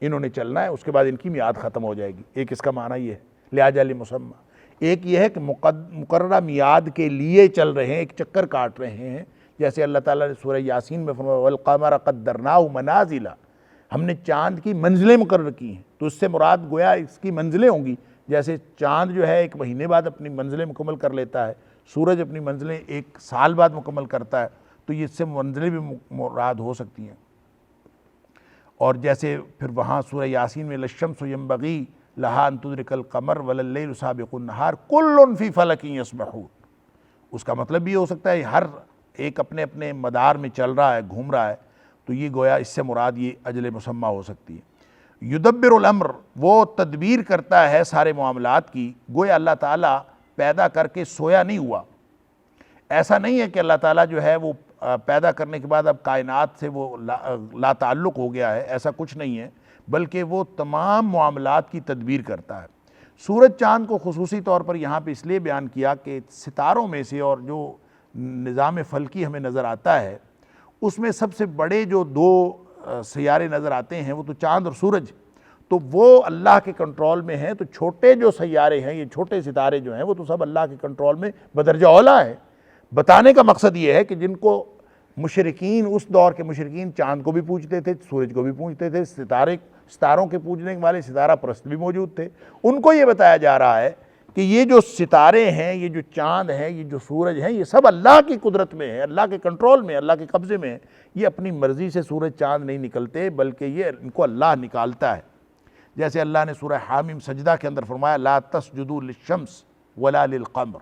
انہوں نے چلنا ہے، اس کے بعد ان کی میعاد ختم ہو جائے گی، ایک اس کا معنی یہ ہے لِأَجَلٍ مُسَمَّى۔ ایک یہ ہے کہ مقررہ میعاد کے لیے چل رہے ہیں، ایک چکر کاٹ رہے ہیں، جیسے اللہ تعالیٰ نے سورہ یاسین میں فرمایا وَالْقَمَرَ قَدَّرْنَاهُ مَنَازِلَ، ہم نے چاند کی منزلیں مقرر کی ہیں، تو اس سے مراد گویا اس کی منزلیں ہوں گی، جیسے چاند جو ہے ایک مہینے بعد اپنی منزلیں مکمل کر لیتا ہے، سورج اپنی منزلیں ایک سال بعد مکمل کرتا ہے، تو یہ اس سے منزلیں بھی مراد ہو سکتی ہیں۔ اور جیسے پھر وہاں سورہ یاسین میں لَلشَّمْسُ يَنبَغِي لَهَا أَن تُدْرِكَ الْقَمَرَ وَلَا اللَّيْلُ سَابِقُ النَّهَارِ كُلٌّ فِي فَلَكٍ يَسْبَحُونَ، اس کا مطلب بھی ہو سکتا ہے ہر ایک اپنے اپنے مدار میں چل رہا ہے، گھوم رہا ہے، تو یہ گویا اس سے مراد یہ اجل مسمى ہو سکتی ہے۔ یدبر الامر، وہ تدبیر کرتا ہے سارے معاملات کی، گویا اللہ تعالیٰ پیدا کر کے سویا نہیں ہوا، ایسا نہیں ہے کہ اللہ تعالیٰ جو ہے وہ پیدا کرنے کے بعد اب کائنات سے وہ لا تعلق ہو گیا ہے، ایسا کچھ نہیں ہے، بلکہ وہ تمام معاملات کی تدبیر کرتا ہے۔ سورج چاند کو خصوصی طور پر یہاں پہ اس لیے بیان کیا کہ ستاروں میں سے اور جو نظام فلکی ہمیں نظر آتا ہے اس میں سب سے بڑے جو دو سیارے نظر آتے ہیں وہ تو چاند اور سورج، تو وہ اللہ کے کنٹرول میں ہیں، تو چھوٹے جو سیارے ہیں، یہ چھوٹے ستارے جو ہیں وہ تو سب اللہ کے کنٹرول میں بدرجہ اولیٰ ہیں۔ بتانے کا مقصد یہ ہے کہ جن کو مشرکین، اس دور کے مشرکین چاند کو بھی پوجتے تھے، سورج کو بھی پوجتے تھے، ستاروں کے پوجنے والے ستارہ پرست بھی موجود تھے، ان کو یہ بتایا جا رہا ہے کہ یہ جو ستارے ہیں، یہ جو چاند ہیں، یہ جو سورج ہیں، یہ سب اللہ کی قدرت میں ہے، اللہ کے کنٹرول میں، اللہ کے قبضے میں ہے، یہ اپنی مرضی سے سورج چاند نہیں نکلتے، بلکہ یہ ان کو اللہ نکالتا ہے۔ جیسے اللہ نے سورہ حامیم سجدہ کے اندر فرمایا لا تسجدوا للشمس ولا للقمر،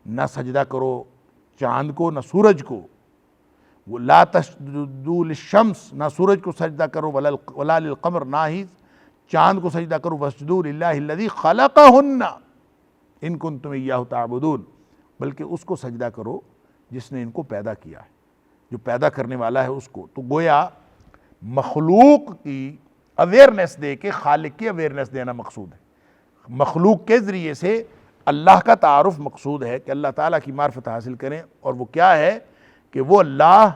نہ سجدہ کرو چاند کو نہ سورج کو، لا تسجدوا للشمس، نہ سورج کو سجدہ کرو، ولا للقمر، نہ ہی چاند کو سجدہ کرو، واسجدوا للہ الذی خلقہن ان کنتم ایاہ تعبدون، بلکہ اس کو سجدہ کرو جس نے ان کو پیدا کیا ہے، جو پیدا کرنے والا ہے اس کو۔ تو گویا مخلوق کی اویئرنیس دے کے خالق کی اویئرنیس دینا مقصود ہے، مخلوق کے ذریعے سے اللہ کا تعارف مقصود ہے کہ اللہ تعالیٰ کی معرفت حاصل کریں، اور وہ کیا ہے کہ وہ اللہ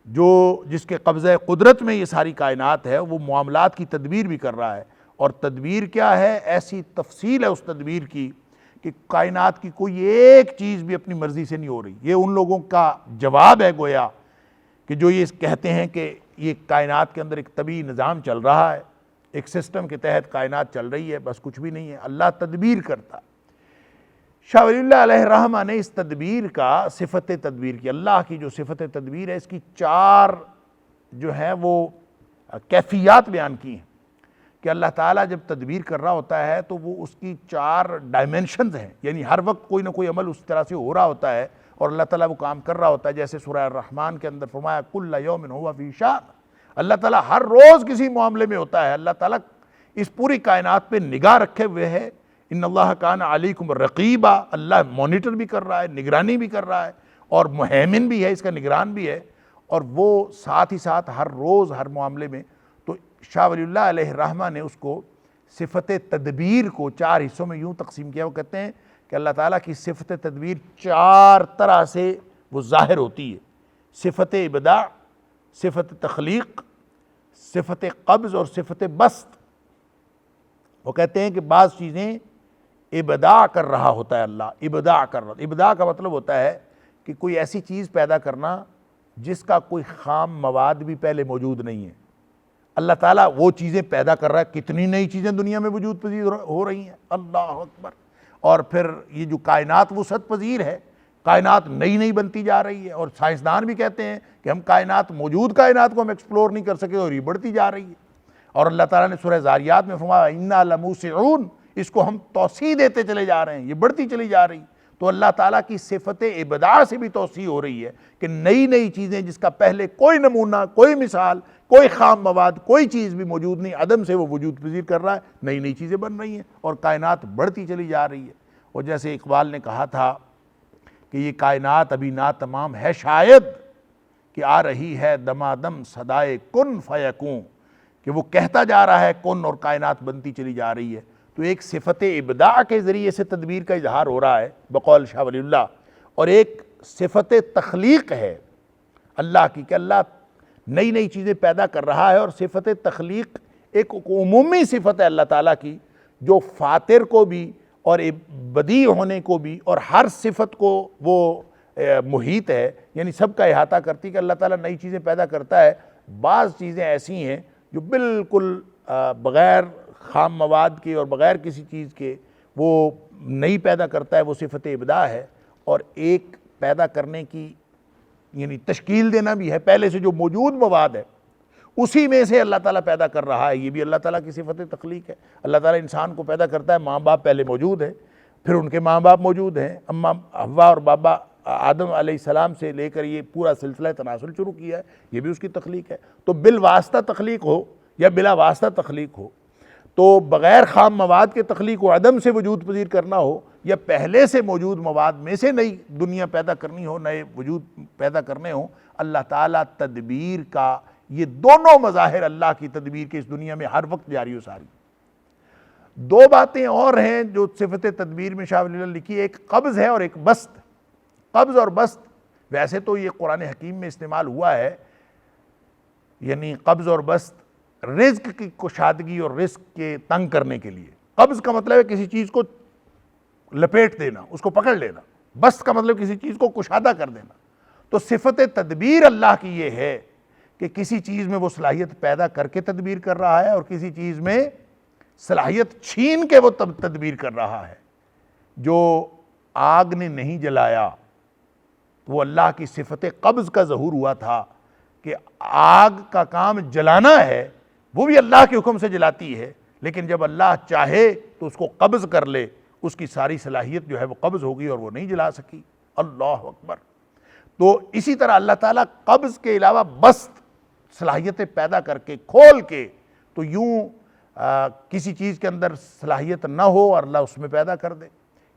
جو جس کے قبضہ قدرت میں یہ ساری کائنات ہے، وہ معاملات کی تدبیر بھی کر رہا ہے، اور تدبیر کیا ہے؟ ایسی تفصیل ہے اس تدبیر کی کہ کائنات کی کوئی ایک چیز بھی اپنی مرضی سے نہیں ہو رہی۔ یہ ان لوگوں کا جواب ہے گویا کہ جو یہ کہتے ہیں کہ یہ کائنات کے اندر ایک طبعی نظام چل رہا ہے، ایک سسٹم کے تحت کائنات چل رہی ہے، بس کچھ بھی نہیں ہے، اللہ تدبیر کرتا ہے۔ شاہ ولی اللہ علیہ الرحمہ نے اس تدبیر کا صفت تدبیر کی، اللہ کی جو صفت تدبیر ہے اس کی 4 جو ہیں وہ کیفیات بیان کی ہیں کہ اللہ تعالیٰ جب تدبیر کر رہا ہوتا ہے تو وہ اس کی 4 ڈائمنشنز ہیں، یعنی ہر وقت کوئی نہ کوئی عمل اس طرح سے ہو رہا ہوتا ہے اور اللہ تعالیٰ وہ کام کر رہا ہوتا ہے. جیسے سورہ الرحمن کے اندر فرمایا کل یوم هو فی شأن، اللہ تعالیٰ ہر روز کسی معاملے میں ہوتا ہے. اللہ تعالیٰ اس پوری کائنات پہ نگاہ رکھے ہوئے ہے. ان اللہ کان علیکم رقیبا، اللہ مانیٹر بھی کر رہا ہے، نگرانی بھی کر رہا ہے اور مہیمن بھی ہے، اس کا نگران بھی ہے. اور وہ ساتھ ہی ساتھ ہر روز ہر معاملے میں. تو شاہ ولی اللہ علیہ الرحمہ نے اس کو صفت تدبیر کو 4 حصوں میں یوں تقسیم کیا. وہ کہتے ہیں کہ اللہ تعالیٰ کی صفت تدبیر 4 طرح سے وہ ظاہر ہوتی ہے. صفت ابداع، صفت تخلیق، صفت قبض اور صفت بسط. وہ کہتے ہیں کہ بعض چیزیں ابداع کر رہا ہوتا ہے اللہ، ابداع کر رہا. ابداع کا مطلب ہوتا ہے کہ کوئی ایسی چیز پیدا کرنا جس کا کوئی خام مواد بھی پہلے موجود نہیں ہے. اللہ تعالیٰ وہ چیزیں پیدا کر رہا ہے. کتنی نئی چیزیں دنیا میں وجود پذیر ہو رہی ہیں، اللہ اکبر. اور پھر یہ جو کائنات وسعت پذیر ہے، کائنات نئی نئی بنتی جا رہی ہے. اور سائنسدان بھی کہتے ہیں کہ ہم موجود کائنات کو ہم ایکسپلور نہیں کر سکے اور یہ بڑھتی جا رہی ہے. اور اللہ تعالیٰ نے سورہ ذاریات میں فرمایا اِنَّا لَمُوسِعُونَ، اس کو ہم توسیع دیتے چلے جا رہے ہیں، یہ بڑھتی چلی جا رہی. تو اللہ تعالیٰ کی صفت ابداع سے بھی توسیع ہو رہی ہے کہ نئی نئی چیزیں جس کا پہلے کوئی نمونہ، کوئی مثال، کوئی خام مواد، کوئی چیز بھی موجود نہیں، عدم سے وہ وجود پذیر کر رہا ہے. نئی نئی چیزیں بن رہی ہیں اور کائنات بڑھتی چلی جا رہی ہے. اور جیسے اقبال نے کہا تھا کہ یہ کائنات ابھی ناتمام ہے شاید، کہ آ رہی ہے دمادم صدائے کن فیکون، کہ وہ کہتا جا رہا ہے کن اور کائنات بنتی چلی جا رہی ہے. تو ایک صفت ابداع کے ذریعے سے تدبیر کا اظہار ہو رہا ہے بقول شاہ ولی اللہ، اور ایک صفت تخلیق ہے اللہ کی کہ اللہ نئی نئی چیزیں پیدا کر رہا ہے. اور صفت تخلیق ایک عمومی صفت ہے اللہ تعالیٰ کی جو فاطر کو بھی اور بدیع ہونے کو بھی اور ہر صفت کو وہ محیط ہے، یعنی سب کا احاطہ کرتی کہ اللہ تعالیٰ نئی چیزیں پیدا کرتا ہے. بعض چیزیں ایسی ہیں جو بالکل بغیر خام مواد کے اور بغیر کسی چیز کے وہ نئی پیدا کرتا ہے، وہ صفت ابداع ہے. اور ایک پیدا کرنے کی یعنی تشکیل دینا بھی ہے، پہلے سے جو موجود مواد ہے اسی میں سے اللہ تعالیٰ پیدا کر رہا ہے. یہ بھی اللہ تعالیٰ کی صفت تخلیق ہے. اللہ تعالیٰ انسان کو پیدا کرتا ہے، ماں باپ پہلے موجود ہیں، پھر ان کے ماں باپ موجود ہیں، اماں حوا اور بابا آدم علیہ السلام سے لے کر یہ پورا سلسلہ تناسل شروع کیا ہے، یہ بھی اس کی تخلیق ہے. تو بالواسطہ تخلیق ہو یا بلا واسطہ تخلیق ہو، تو بغیر خام مواد کے تخلیق و عدم سے وجود پذیر کرنا ہو یا پہلے سے موجود مواد میں سے نئی دنیا پیدا کرنی ہو، نئے وجود پیدا کرنے ہوں، اللہ تعالیٰ تدبیر کا یہ دونوں مظاہر اللہ کی تدبیر کے اس دنیا میں ہر وقت جاری و ساری. 2 باتیں اور ہیں جو صفت تدبیر میں شاہ ولی اللہ لکھی، ایک قبض ہے اور ایک بسط. قبض اور بسط ویسے تو یہ قرآن حکیم میں استعمال ہوا ہے، یعنی قبض اور بسط رزق کی کشادگی اور رزق کے تنگ کرنے کے لیے. قبض کا مطلب ہے کسی چیز کو لپیٹ دینا، اس کو پکڑ لینا. بسط کا مطلب کسی چیز کو کشادہ کر دینا. تو صفت تدبیر اللہ کی یہ ہے کہ کسی چیز میں وہ صلاحیت پیدا کر کے تدبیر کر رہا ہے اور کسی چیز میں صلاحیت چھین کے وہ تدبیر کر رہا ہے. جو آگ نے نہیں جلایا وہ اللہ کی صفت قبض کا ظہور ہوا تھا کہ آگ کا کام جلانا ہے، وہ بھی اللہ کے حکم سے جلاتی ہے، لیکن جب اللہ چاہے تو اس کو قبض کر لے، اس کی ساری صلاحیت جو ہے وہ قبض ہوگی اور وہ نہیں جلا سکی. اللہ اکبر. تو اسی طرح اللہ تعالیٰ قبض کے علاوہ بسط صلاحیتیں پیدا کر کے کھول کے، تو یوں کسی چیز کے اندر صلاحیت نہ ہو اور اللہ اس میں پیدا کر دے،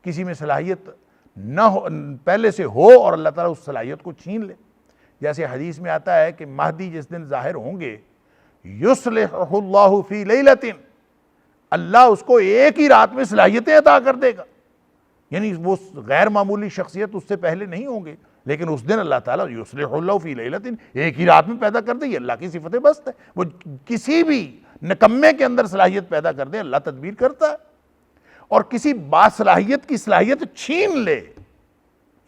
کسی میں صلاحیت نہ ہو پہلے سے ہو اور اللہ تعالیٰ اس صلاحیت کو چھین لے. جیسے حدیث میں آتا ہے کہ مہدی جس دن ظاہر ہوں گے یصلحہ اللہ فی لیلۃ، اللہ اس کو ایک ہی رات میں صلاحیتیں عطا کر دے گا. یعنی وہ غیر معمولی شخصیت اس سے پہلے نہیں ہوں گے، لیکن اس دن اللہ تعالیٰ یصلح اللہ فی لیلۃ ایک ہی رات میں پیدا کر دے. یہ اللہ کی صفت بسط ہے. وہ کسی بھی نکمے کے اندر صلاحیت پیدا کر دے، اللہ تدبیر کرتا ہے. اور کسی باصلاحیت کی صلاحیت چھین لے،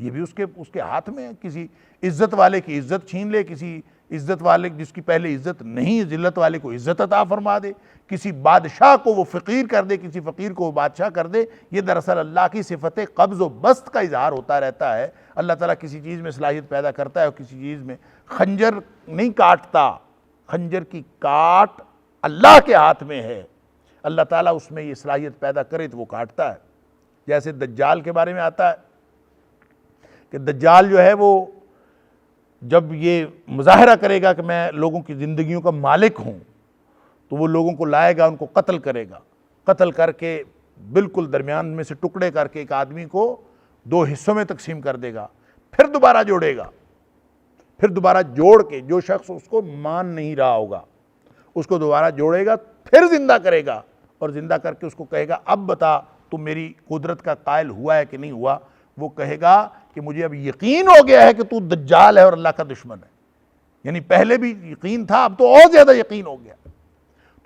یہ بھی اس کے ہاتھ میں ہے. کسی عزت والے کی عزت چھین لے، کسی عزت والے جس کی پہلے عزت نہیں، ذلت والے کو عزت عطا فرما دے، کسی بادشاہ کو وہ فقیر کر دے، کسی فقیر کو وہ بادشاہ کر دے. یہ دراصل اللہ کی صفت قبض و بسط کا اظہار ہوتا رہتا ہے. اللہ تعالیٰ کسی چیز میں صلاحیت پیدا کرتا ہے اور کسی چیز میں. خنجر نہیں کاٹتا خنجر کی کاٹ اللہ کے ہاتھ میں ہے، اللہ تعالیٰ اس میں یہ صلاحیت پیدا کرے تو وہ کاٹتا ہے۔ جیسے دجال کے بارے میں آتا ہے کہ دجال جو ہے وہ جب یہ مظاہرہ کرے گا کہ میں لوگوں کی زندگیوں کا مالک ہوں تو وہ لوگوں کو لائے گا، ان کو قتل کرے گا، قتل کر کے بالکل درمیان میں سے ٹکڑے کر کے ایک آدمی کو 2 حصوں میں تقسیم کر دے گا، پھر دوبارہ جوڑے گا، پھر دوبارہ جوڑ کے جو شخص اس کو مان نہیں رہا ہوگا اس کو دوبارہ جوڑے گا، پھر زندہ کرے گا اور زندہ کر کے اس کو کہے گا اب بتا تو میری قدرت کا قائل ہوا ہے کہ نہیں ہوا؟ وہ کہے گا کہ مجھے اب یقین ہو گیا ہے کہ تو دجال ہے اور اللہ کا دشمن ہے، یعنی پہلے بھی یقین تھا اب تو اور زیادہ یقین ہو گیا،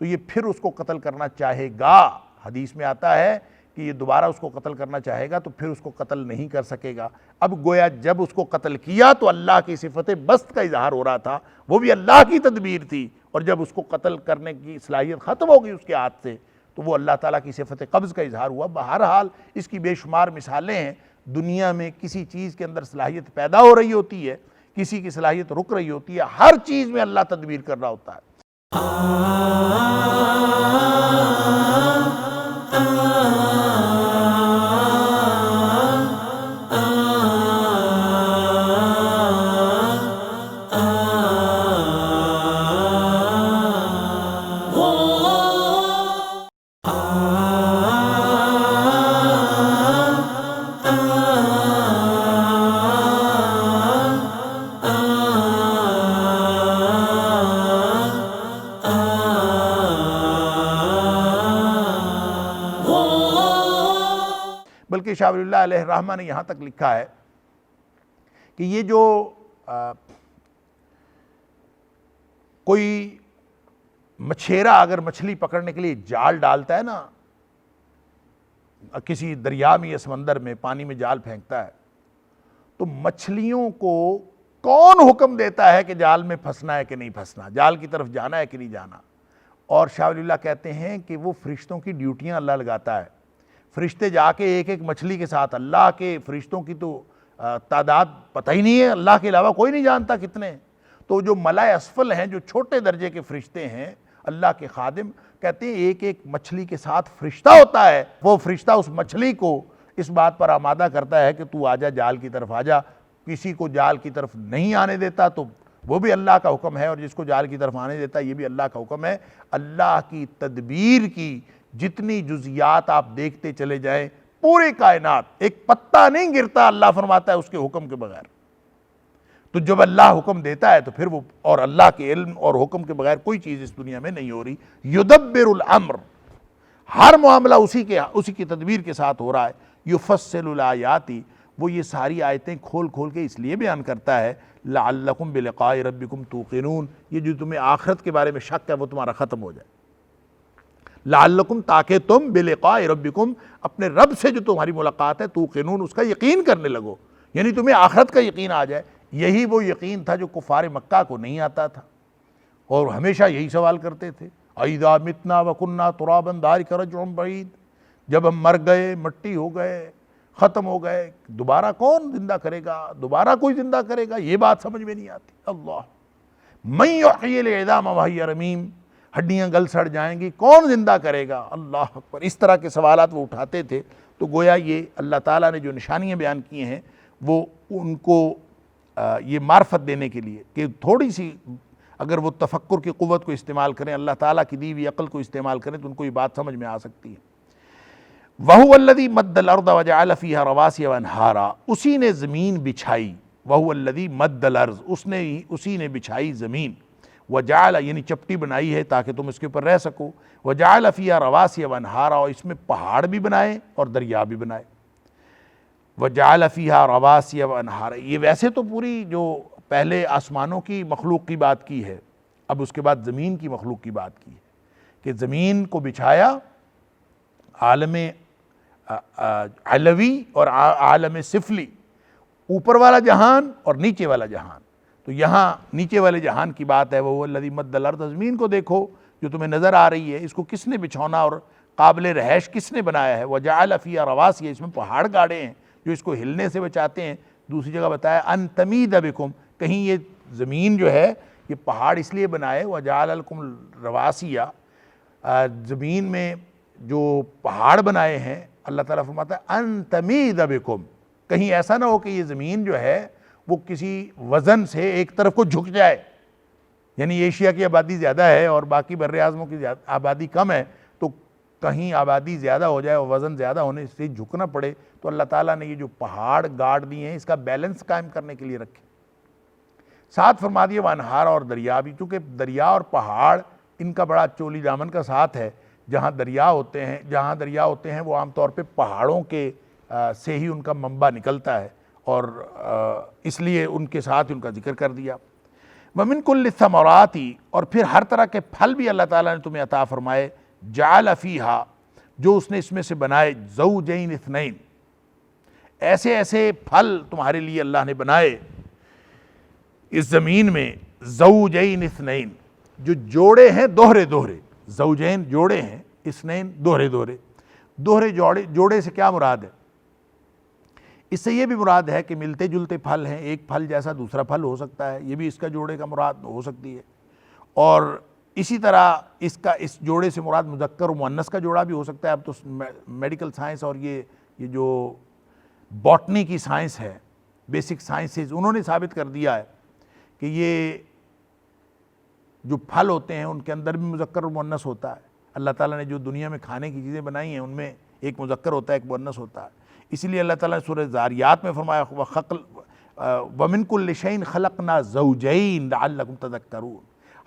تو یہ پھر اس کو قتل کرنا چاہے گا۔ حدیث میں آتا ہے کہ یہ دوبارہ اس کو قتل کرنا چاہے گا تو پھر اس کو قتل نہیں کر سکے گا۔ اب گویا جب اس کو قتل کیا تو اللہ کی صفت بست کا اظہار ہو رہا تھا، وہ بھی اللہ کی تدبیر تھی، اور جب اس کو قتل کرنے کی صلاحیت ختم ہو گئی اس کے ہاتھ سے تو وہ اللہ تعالیٰ کی صفت قبض کا اظہار ہوا۔ بہرحال اس کی بے شمار مثالیں ہیں، دنیا میں کسی چیز کے اندر صلاحیت پیدا ہو رہی ہوتی ہے، کسی کی صلاحیت رک رہی ہوتی ہے، ہر چیز میں اللہ تدبیر کر رہا ہوتا ہے۔ بلکہ شاہ ولی اللہ علیہ الرحمہ نے یہاں تک لکھا ہے کہ یہ جو کوئی مچھیرا اگر مچھلی پکڑنے کے لیے جال ڈالتا ہے نا، کسی دریا میں یا سمندر میں پانی میں جال پھینکتا ہے تو مچھلیوں کو کون حکم دیتا ہے کہ جال میں پھنسنا ہے کہ نہیں پھنسنا، جال کی طرف جانا ہے کہ نہیں جانا؟ اور شاہ ولی اللہ کہتے ہیں کہ وہ فرشتوں کی ڈیوٹیاں اللہ لگاتا ہے، فرشتے جا کے ایک ایک مچھلی کے ساتھ، اللہ کے فرشتوں کی تو تعداد پتہ ہی نہیں ہے، اللہ کے علاوہ کوئی نہیں جانتا کتنے، تو جو ملائے اسفل ہیں، جو چھوٹے درجے کے فرشتے ہیں اللہ کے خادم، کہتے ہیں ایک ایک مچھلی کے ساتھ فرشتہ ہوتا ہے، وہ فرشتہ اس مچھلی کو اس بات پر آمادہ کرتا ہے کہ تو آجا جال کی طرف آجا، کسی کو جال کی طرف نہیں آنے دیتا تو وہ بھی اللہ کا حکم ہے، اور جس کو جال کی طرف آنے دیتا یہ بھی اللہ کا حکم ہے۔ اللہ کی تدبیر کی جتنی جزیات آپ دیکھتے چلے جائیں، پوری کائنات ایک پتا نہیں گرتا اللہ فرماتا ہے اس کے حکم کے بغیر، تو جب اللہ حکم دیتا ہے تو پھر وہ، اور اللہ کے علم اور حکم کے بغیر کوئی چیز اس دنیا میں نہیں ہو رہی۔ یدبر الامر، ہر معاملہ اسی کی تدبیر کے ساتھ ہو رہا ہے۔ یفصل الآیات، وہ یہ ساری آیتیں کھول کھول کے اس لیے بیان کرتا ہے لعلکم بلقاء ربکم توقنون، یہ جو تمہیں آخرت کے بارے میں شک ہے وہ تمہارا ختم ہو جائے، لعلکم، تاکہ تم بلقاء ربکم، اپنے رب سے جو تمہاری ملاقات ہے، توقنون، اس کا یقین کرنے لگو، یعنی تمہیں آخرت کا یقین آ جائے۔ یہی وہ یقین تھا جو کفار مکہ کو نہیں آتا تھا، اور ہمیشہ یہی سوال کرتے تھے اَإِذَا مِتْنَا وَكُنَّا تُرَابًا ذَلِكَ رَجْعٌ بَعِيدٌ، جب ہم مر گئے، مٹی ہو گئے، ختم ہو گئے، دوبارہ کون زندہ کرے گا، دوبارہ کوئی زندہ کرے گا، یہ بات سمجھ میں نہیں آتی۔ اللہ مَن يُحْيِي الْعِظَامَ وَهِيَ رَمِيمٌ، ہڈیاں گل سڑ جائیں گی، کون زندہ کرے گا؟ اللہ اکبر، اس طرح کے سوالات وہ اٹھاتے تھے۔ تو گویا یہ اللہ تعالیٰ نے جو نشانیاں بیان کی ہیں وہ ان کو یہ معرفت دینے کے لیے کہ تھوڑی سی اگر وہ تفکر کی قوت کو استعمال کریں، اللہ تعالیٰ کی دی ہوئی عقل کو استعمال کریں تو ان کو یہ بات سمجھ میں آ سکتی ہے۔ وَهُوَ الَّذِي مَدَّ الْأَرْضَ وَجَعَلَ فِيهَا رَوَاسِيَ وَأَنْهَارًا، اسی نے زمین بچھائی، وَهُوَ الَّذِي مَدَّ الْأَرْض، اسی نے بچھائی زمین، وَجَعَلَ یعنی چپٹی بنائی ہے تاکہ تم اس کے اوپر رہ سکو، وَجَعَلَ فِيهَا رَوَاسِيَ وَأَنْهَارًا، اور اس میں پہاڑ بھی بنائے اور دریا بھی بنائے، وَجَعَلَ فِيهَا رَوَاسِيَ وَأَنْهَارًا، یہ ویسے تو پوری جو پہلے آسمانوں کی مخلوق کی بات کی ہے، اب اس کے بعد زمین کی مخلوق کی بات کی ہے کہ زمین کو بچھایا، عالم علوی اور عالم سفلی، اوپر والا جہان اور نیچے والا جہان، تو یہاں نیچے والے جہان کی بات ہے۔ وہ الذی مد الارض، زمین کو دیکھو جو تمہیں نظر آ رہی ہے، اس کو کس نے بچھونا اور قابل رہائش کس نے بنایا ہے؟ وجعل فیہا رواسیہ، اس میں پہاڑ گاڑے ہیں جو اس کو ہلنے سے بچاتے ہیں۔ دوسری جگہ بتایا ان تمید بکم، کہیں یہ زمین جو ہے یہ پہاڑ اس لیے بنائے وَجَعَلَ لَكُمُ الرَّوَاسِيَ، زمین میں جو پہاڑ بنائے ہیں اللہ تعالیٰ فرماتا ہے أَن تَمِيدَ بِكُمْ، کہیں ایسا نہ ہو کہ یہ زمین جو ہے وہ کسی وزن سے ایک طرف کو جھک جائے، یعنی ایشیا کی آبادی زیادہ ہے اور باقی بر اعظموں کی آبادی کم ہے، تو کہیں آبادی زیادہ ہو جائے اور وزن زیادہ ہونے سے جھکنا پڑے، تو اللہ تعالیٰ نے یہ جو پہاڑ گاڑ دیے ہیں اس کا بیلنس قائم کرنے کے لیے رکھے۔ ساتھ فرما دیے وانہار، اور دریا بھی، چونکہ دریا اور پہاڑ ان کا بڑا چولی دامن کا ساتھ ہے، جہاں دریا ہوتے ہیں وہ عام طور پہ پہاڑوں کے سے ہی ان کا منبع نکلتا ہے، اور اس لیے ان کے ساتھ ان کا ذکر کر دیا۔ وَمِن كُلِّ الثَّمَرَاتِ، اور پھر ہر طرح کے پھل بھی اللہ تعالیٰ نے تمہیں عطا فرمائے، جَعَلَ فِيهَا، جو اس نے اس میں سے بنائے، زَوْجَيْنِ اثْنَيْن، ایسے ایسے پھل تمہارے لیے اللہ نے بنائے اس زمین میں، زَوْجَيْنِ اثْنَيْن، جو جوڑے ہیں دوہرے دوہرے، زوجین جوڑے ہیں، اثنین دوہرے دوہرے۔ دوہرے جوڑے سے کیا مراد ہے؟ اس سے یہ بھی مراد ہے کہ ملتے جلتے پھل ہیں، ایک پھل جیسا دوسرا پھل ہو سکتا ہے، یہ بھی اس کا جوڑے کا مراد ہو سکتی ہے، اور اسی طرح اس جوڑے سے مراد مذکر و مؤنث کا جوڑا بھی ہو سکتا ہے۔ اب تو میڈیکل سائنس اور یہ جو باٹنی کی سائنس ہے، بیسک سائنسز، انہوں نے ثابت کر دیا ہے کہ یہ جو پھل ہوتے ہیں ان کے اندر بھی مذکر و مؤنث ہوتا ہے۔ اللہ تعالیٰ نے جو دنیا میں کھانے کی چیزیں بنائی ہیں ان میں ایک مذکر ہوتا ہے، ایک مؤنث ہوتا ہے، اسی لیے اللہ تعالیٰ نے سورہ ذاریات میں فرمایا وَمِن كُلِّ شَيْءٍ خَلَقْنَا زَوْجَيْن لَعَلَّكُمْ تَذَكَّرُونَ،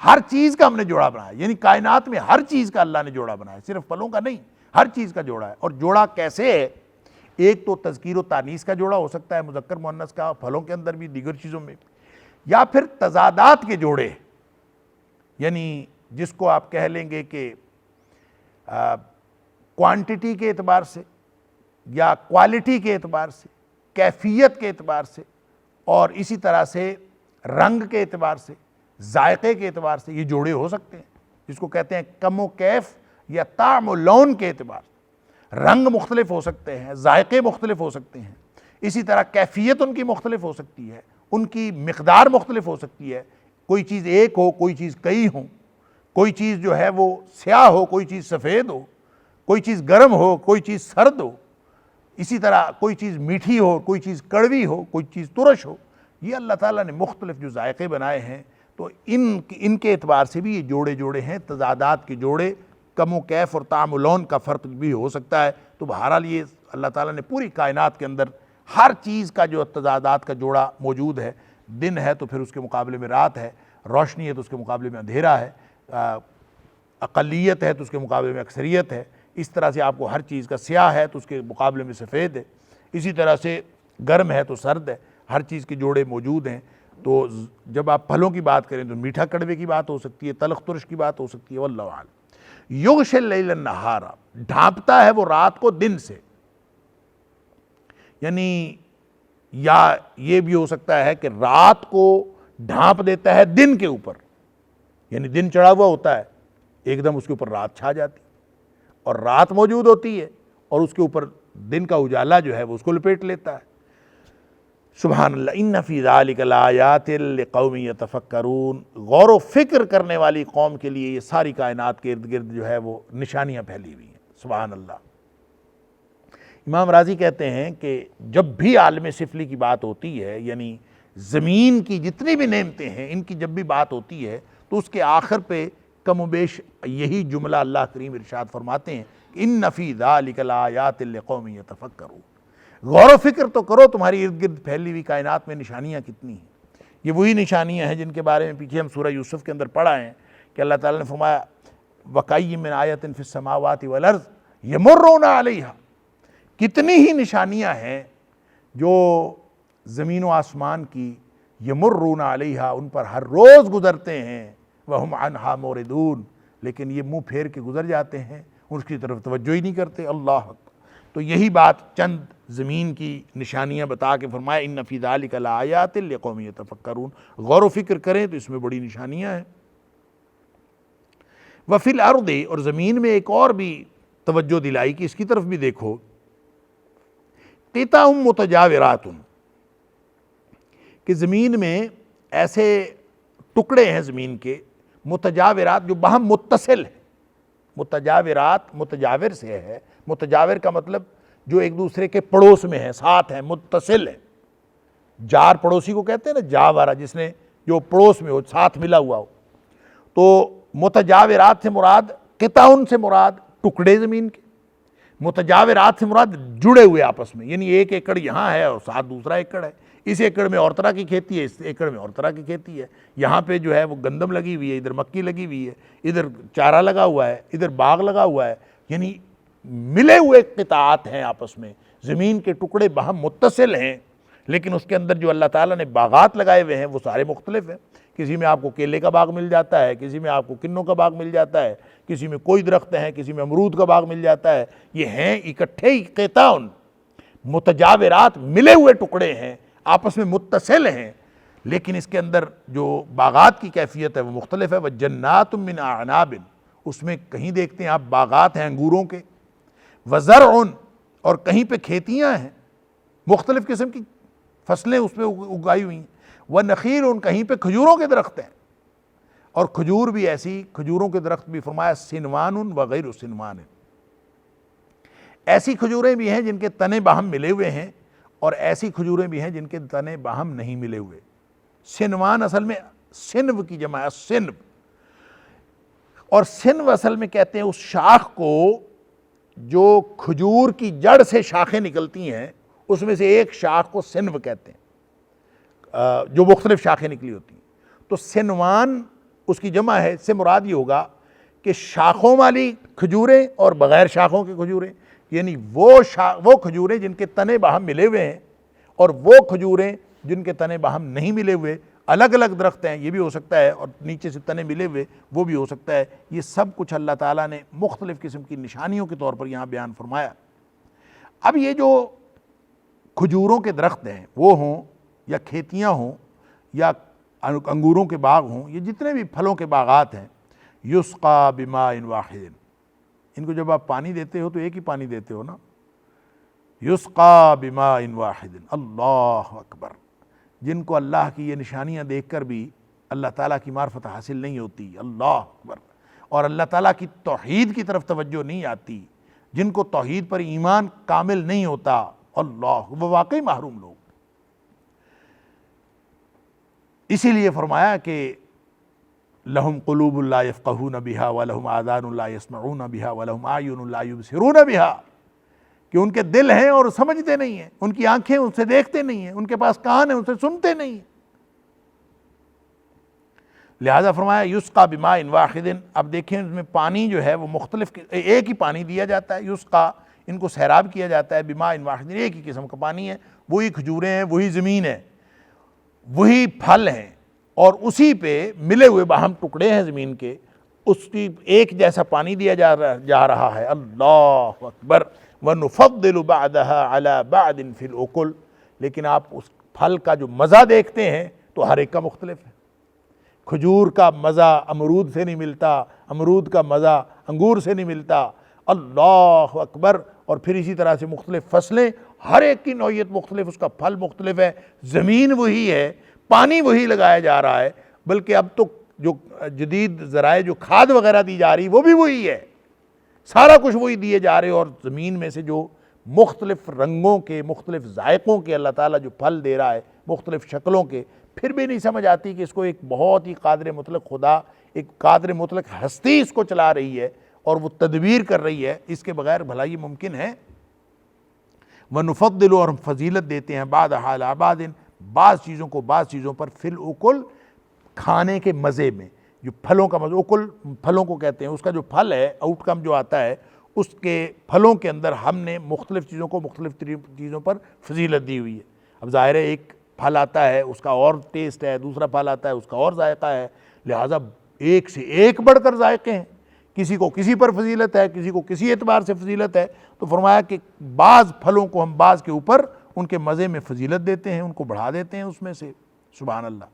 ہر چیز کا ہم نے جوڑا بنایا، یعنی کائنات میں ہر چیز کا اللہ نے جوڑا بنایا، صرف پھلوں کا نہیں، ہر چیز کا جوڑا ہے۔ اور جوڑا کیسے ہے؟ ایک تو تذکیر و تانیث کا جوڑا ہو سکتا ہے، مذکر مؤنث کا، پھلوں کے اندر بھی، دیگر چیزوں میں، یا پھر تضادات کے جوڑے، یعنی جس کو آپ کہہ لیں گے کہ کوانٹٹی کے اعتبار سے یا کوالٹی کے اعتبار سے، کیفیت کے اعتبار سے، اور اسی طرح سے رنگ کے اعتبار سے، ذائقے کے اعتبار سے یہ جوڑے ہو سکتے ہیں، جس کو کہتے ہیں کم و کیف یا طعم و لون کے اعتبار سے۔ رنگ مختلف ہو سکتے ہیں، ذائقے مختلف ہو سکتے ہیں، اسی طرح کیفیت ان کی مختلف ہو سکتی ہے، ان کی مقدار مختلف ہو سکتی ہے، کوئی چیز ایک ہو، کوئی چیز کئی ہوں، کوئی چیز جو ہے وہ سیاہ ہو، کوئی چیز سفید ہو، کوئی چیز گرم ہو، کوئی چیز سرد ہو، اسی طرح کوئی چیز میٹھی ہو، کوئی چیز کڑوی ہو، کوئی چیز ترش ہو۔ یہ اللہ تعالیٰ نے مختلف جو ذائقے بنائے ہیں، تو ان کے اعتبار سے بھی یہ جوڑے ہیں، تضادات کے جوڑے، کم و کیف اور طعم و لون کا فرق بھی ہو سکتا ہے۔ تو بہرحال یہ اللہ تعالیٰ نے پوری کائنات کے اندر ہر چیز کا جو تضادات کا جوڑا موجود ہے، دن ہے تو پھر اس کے مقابلے میں رات ہے، روشنی ہے تو اس کے مقابلے میں اندھیرا ہے، اقلیت ہے تو اس کے مقابلے میں اکثریت ہے، اس طرح سے آپ کو ہر چیز کا سیاہ ہے تو اس کے مقابلے میں سفید ہے، اسی طرح سے گرم ہے تو سرد ہے، ہر چیز کے جوڑے موجود ہیں۔ تو جب آپ پھلوں کی بات کریں تو میٹھا کڑوے کی بات ہو سکتی ہے، تلخ ترش کی بات ہو سکتی ہے، واللہ اعلم۔ یغشی اللیل النہار، ڈھانپتا ہے وہ رات کو دن سے، یعنی یا یہ بھی ہو سکتا ہے کہ رات کو ڈھانپ دیتا ہے دن کے اوپر، یعنی دن چڑھا ہوا ہوتا ہے، ایک دم اس کے اوپر رات چھا جاتی، اور رات موجود ہوتی ہے اور اس کے اوپر دن کا اجالا جو ہے وہ اس کو لپیٹ لیتا ہے۔ سبحان اللہ، ان فی ذلک لآیات لقوم یتفکرون، غور و فکر کرنے والی قوم کے لیے یہ ساری کائنات کے ارد گرد جو ہے وہ نشانیاں پھیلی ہوئی ہیں۔ سبحان اللہ۔ امام راضی کہتے ہیں کہ جب بھی عالم سفلی کی بات ہوتی ہے، یعنی زمین کی جتنی بھی نعمتیں ہیں ان کی جب بھی بات ہوتی ہے تو اس کے آخر پہ کم و بیش یہی جملہ اللہ کریم ارشاد فرماتے ہیں کہ ان فی ذلک لآیات لقوم یتفکرون، غور و فکر تو کرو، تمہاری ارد گرد پھیلی ہوئی کائنات میں نشانیاں کتنی ہیں۔ یہ وہی نشانیاں ہیں جن کے بارے میں پیچھے ہم سورہ یوسف کے اندر پڑھا ہے کہ اللہ تعالیٰ نے فرمایا وَکَأَیٍّ مِّنْ آیَةٍ فِی السَّمَاوَاتِ وَالْأَرْضِ یَمُرُّونَ عَلَیہا، کتنی ہی نشانیاں ہیں جو زمین و آسمان کی، یمرون علیہا، ان پر ہر روز گزرتے ہیں، وہم عنہا موردون، لیکن یہ منہ پھیر کے گزر جاتے ہیں، اس کی طرف توجہ ہی نہیں کرتے۔ اللہ اکبر۔ تو یہی بات چند زمین کی نشانیاں بتا کے فرمایا ان فی ذلک لآیات لقوم یتفکرون، غور و فکر کریں تو اس میں بڑی نشانیاں ہیں۔ وفی الارض، اور زمین میں ایک اور بھی توجہ دلائی کہ اس کی طرف بھی دیکھو، قطع متجاورات، کہ زمین میں ایسے ٹکڑے ہیں زمین کے، متجاورات جو باہم متصل ہیں. متجاورات متجاور سے ہے، متجاور کا مطلب جو ایک دوسرے کے پڑوس میں ہیں، ساتھ ہیں، متصل ہیں. جار پڑوسی کو کہتے ہیں نا، جاورا، جس نے جو پڑوس میں ہو، ساتھ ملا ہوا ہو. تو متجاورات سے مراد، قطعن سے مراد ٹکڑے زمین کے، متجاورات سے مراد جڑے ہوئے آپس میں، یعنی ایک ایکڑ یہاں ہے اور ساتھ دوسرا ایکڑ ہے، اس ایکڑ میں اور طرح کی کھیتی ہے، اس ایکڑ میں اور طرح کی کھیتی ہے. یہاں پہ جو ہے وہ گندم لگی ہوئی ہے، ادھر مکی لگی ہوئی ہے، ادھر چارہ لگا ہوا ہے، ادھر باغ لگا ہوا ہے. یعنی ملے ہوئے قطعات ہیں آپس میں، زمین کے ٹکڑے باہم متصل ہیں، لیکن اس کے اندر جو اللہ تعالیٰ نے باغات لگائے ہوئے ہیں وہ سارے مختلف ہیں. کسی میں آپ کو کیلے کا باغ مل جاتا ہے، کسی میں آپ کو کنوں کا باغ مل جاتا ہے، کسی میں کوئی درخت ہیں، کسی میں امرود کا باغ مل جاتا ہے. یہ ہیں اکٹھے ہی قطعن، متجاورات، ملے ہوئے ٹکڑے ہیں، آپس میں متصل ہیں، لیکن اس کے اندر جو باغات کی کیفیت ہے وہ مختلف ہے. وَجَنَّاتٌ مِّنْ أَعْنَابٍ، اس میں کہیں دیکھتے ہیں آپ باغات ہیں انگوروں کے، وَزَرْعٌ، اور کہیں پہ کھیتیاں ہیں، مختلف قسم کی فصلیں اس پہ اگائی ہوئی ہیں. وَنَخِيلٌ، کہیں پہ کھجوروں کے درخت ہیں، اور کھجور بھی ایسی، کھجوروں کے درخت بھی فرمایا سنوان وغیر سنوان، ایسی کھجوریں بھی ہیں جن کے تنے باہم ملے ہوئے ہیں، اور ایسی کھجوریں بھی ہیں جن کے تنے باہم نہیں ملے ہوئے. سنوان اصل میں سنو کی جمع ہے، سنو، اور سنو اصل میں کہتے ہیں اس شاخ کو جو کھجور کی جڑ سے شاخیں نکلتی ہیں، اس میں سے ایک شاخ کو سنو کہتے ہیں، جو مختلف شاخیں نکلی ہوتی ہیں. تو سنوان اس کی جمع ہے، سے مراد یہ ہوگا کہ شاخوں والی کھجوریں اور بغیر شاخوں کی کھجوریں، یعنی وہ کھجوریں جن کے تنے باہم ملے ہوئے ہیں، اور وہ کھجوریں جن کے تنے باہم نہیں ملے ہوئے. الگ الگ درخت ہیں، یہ بھی ہو سکتا ہے، اور نیچے سے تنے ملے ہوئے وہ بھی ہو سکتا ہے. یہ سب کچھ اللہ تعالیٰ نے مختلف قسم کی نشانیوں کے طور پر یہاں بیان فرمایا. اب یہ جو کھجوروں کے درخت ہیں وہ ہوں یا کھیتیاں ہوں یا انگوروں کے باغ ہوں، یہ جتنے بھی پھلوں کے باغات ہیں، یسقا بماء واحد، ان کو جب آپ پانی دیتے ہو تو ایک ہی پانی دیتے ہو نا. یسقا بماء واحد، اللہ اکبر. جن کو اللہ کی یہ نشانیاں دیکھ کر بھی اللہ تعالیٰ کی معرفت حاصل نہیں ہوتی، اللہ اکبر، اور اللہ تعالیٰ کی توحید کی طرف توجہ نہیں آتی، جن کو توحید پر ایمان کامل نہیں ہوتا، اللہ، وہ واقعی محروم لوگ. اسی لیے فرمایا کہ لہم قلوب لا یفقہون بہا ولہم آذان لا یسمعون بہا ولہم اعین لا یبصرون بہا، کہ ان کے دل ہیں اور سمجھتے نہیں ہیں، ان کی آنکھیں ان سے دیکھتے نہیں ہیں، ان کے پاس کان ہیں ان سے سنتے نہیں ہیں. لہذا فرمایا یسقا بماء واحد. اب دیکھیں اس میں پانی جو ہے وہ مختلف، ایک ہی پانی دیا جاتا ہے. یسقا، ان کو سیراب کیا جاتا ہے، بماء واحد، ایک ہی قسم کا پانی ہے، وہی کھجوریں ہیں، وہی زمین ہے، وہی پھل ہیں، اور اسی پہ ملے ہوئے باہم ٹکڑے ہیں زمین کے، اس کی ایک جیسا پانی دیا جا رہا ہے. اللہ اکبر. وَنُفَضِّلُ بَعْدَهَا عَلَى بَعْدٍ فِي الْأُكُلِ، لیکن آپ اس پھل کا جو مزہ دیکھتے ہیں تو ہر ایک کا مختلف ہے. کھجور کا مزہ امرود سے نہیں ملتا، امرود کا مزہ انگور سے نہیں ملتا. اللہ اکبر. اور پھر اسی طرح سے مختلف فصلیں، ہر ایک کی نوعیت مختلف، اس کا پھل مختلف ہے. زمین وہی ہے، پانی وہی لگایا جا رہا ہے، بلکہ اب تو جو جدید ذرائع جو کھاد وغیرہ دی جا رہی وہ بھی وہی ہے، سارا کچھ وہی دیے جا رہے. اور زمین میں سے جو مختلف رنگوں کے، مختلف ذائقوں کے اللہ تعالیٰ جو پھل دے رہا ہے، مختلف شکلوں کے، پھر بھی نہیں سمجھ آتی کہ اس کو ایک بہت ہی قادر مطلق خدا، ایک قادر مطلق ہستی اس کو چلا رہی ہے اور وہ تدبیر کر رہی ہے. اس کے بغیر بھلا یہ ممکن ہے؟ وَنُفَضِّلُ، اور ہم فضیلت دیتے ہیں، بَعْدَهَا عَلَىٰ بَعْدٍ، بعض چیزوں کو بعض چیزوں پر، فِي الْأُكُلِ، کھانے کے مزے میں. جو پھلوں کا مزہ، اکل پھلوں کو کہتے ہیں، اس کا جو پھل ہے، آؤٹ کم جو آتا ہے، اس کے پھلوں کے اندر ہم نے مختلف چیزوں کو مختلف چیزوں پر فضیلت دی ہوئی ہے. اب ظاہر ہے ایک پھل آتا ہے اس کا اور ٹیسٹ ہے، دوسرا پھل آتا ہے اس کا اور ذائقہ ہے، لہٰذا ایک سے ایک بڑھ کر ذائقے ہیں، کسی کو کسی پر فضیلت ہے، کسی کو کسی اعتبار سے فضیلت ہے. تو فرمایا کہ بعض پھلوں کو ہم بعض کے اوپر ان کے مزے میں فضیلت دیتے ہیں، ان کو بڑھا دیتے ہیں اس میں سے. سبحان اللہ.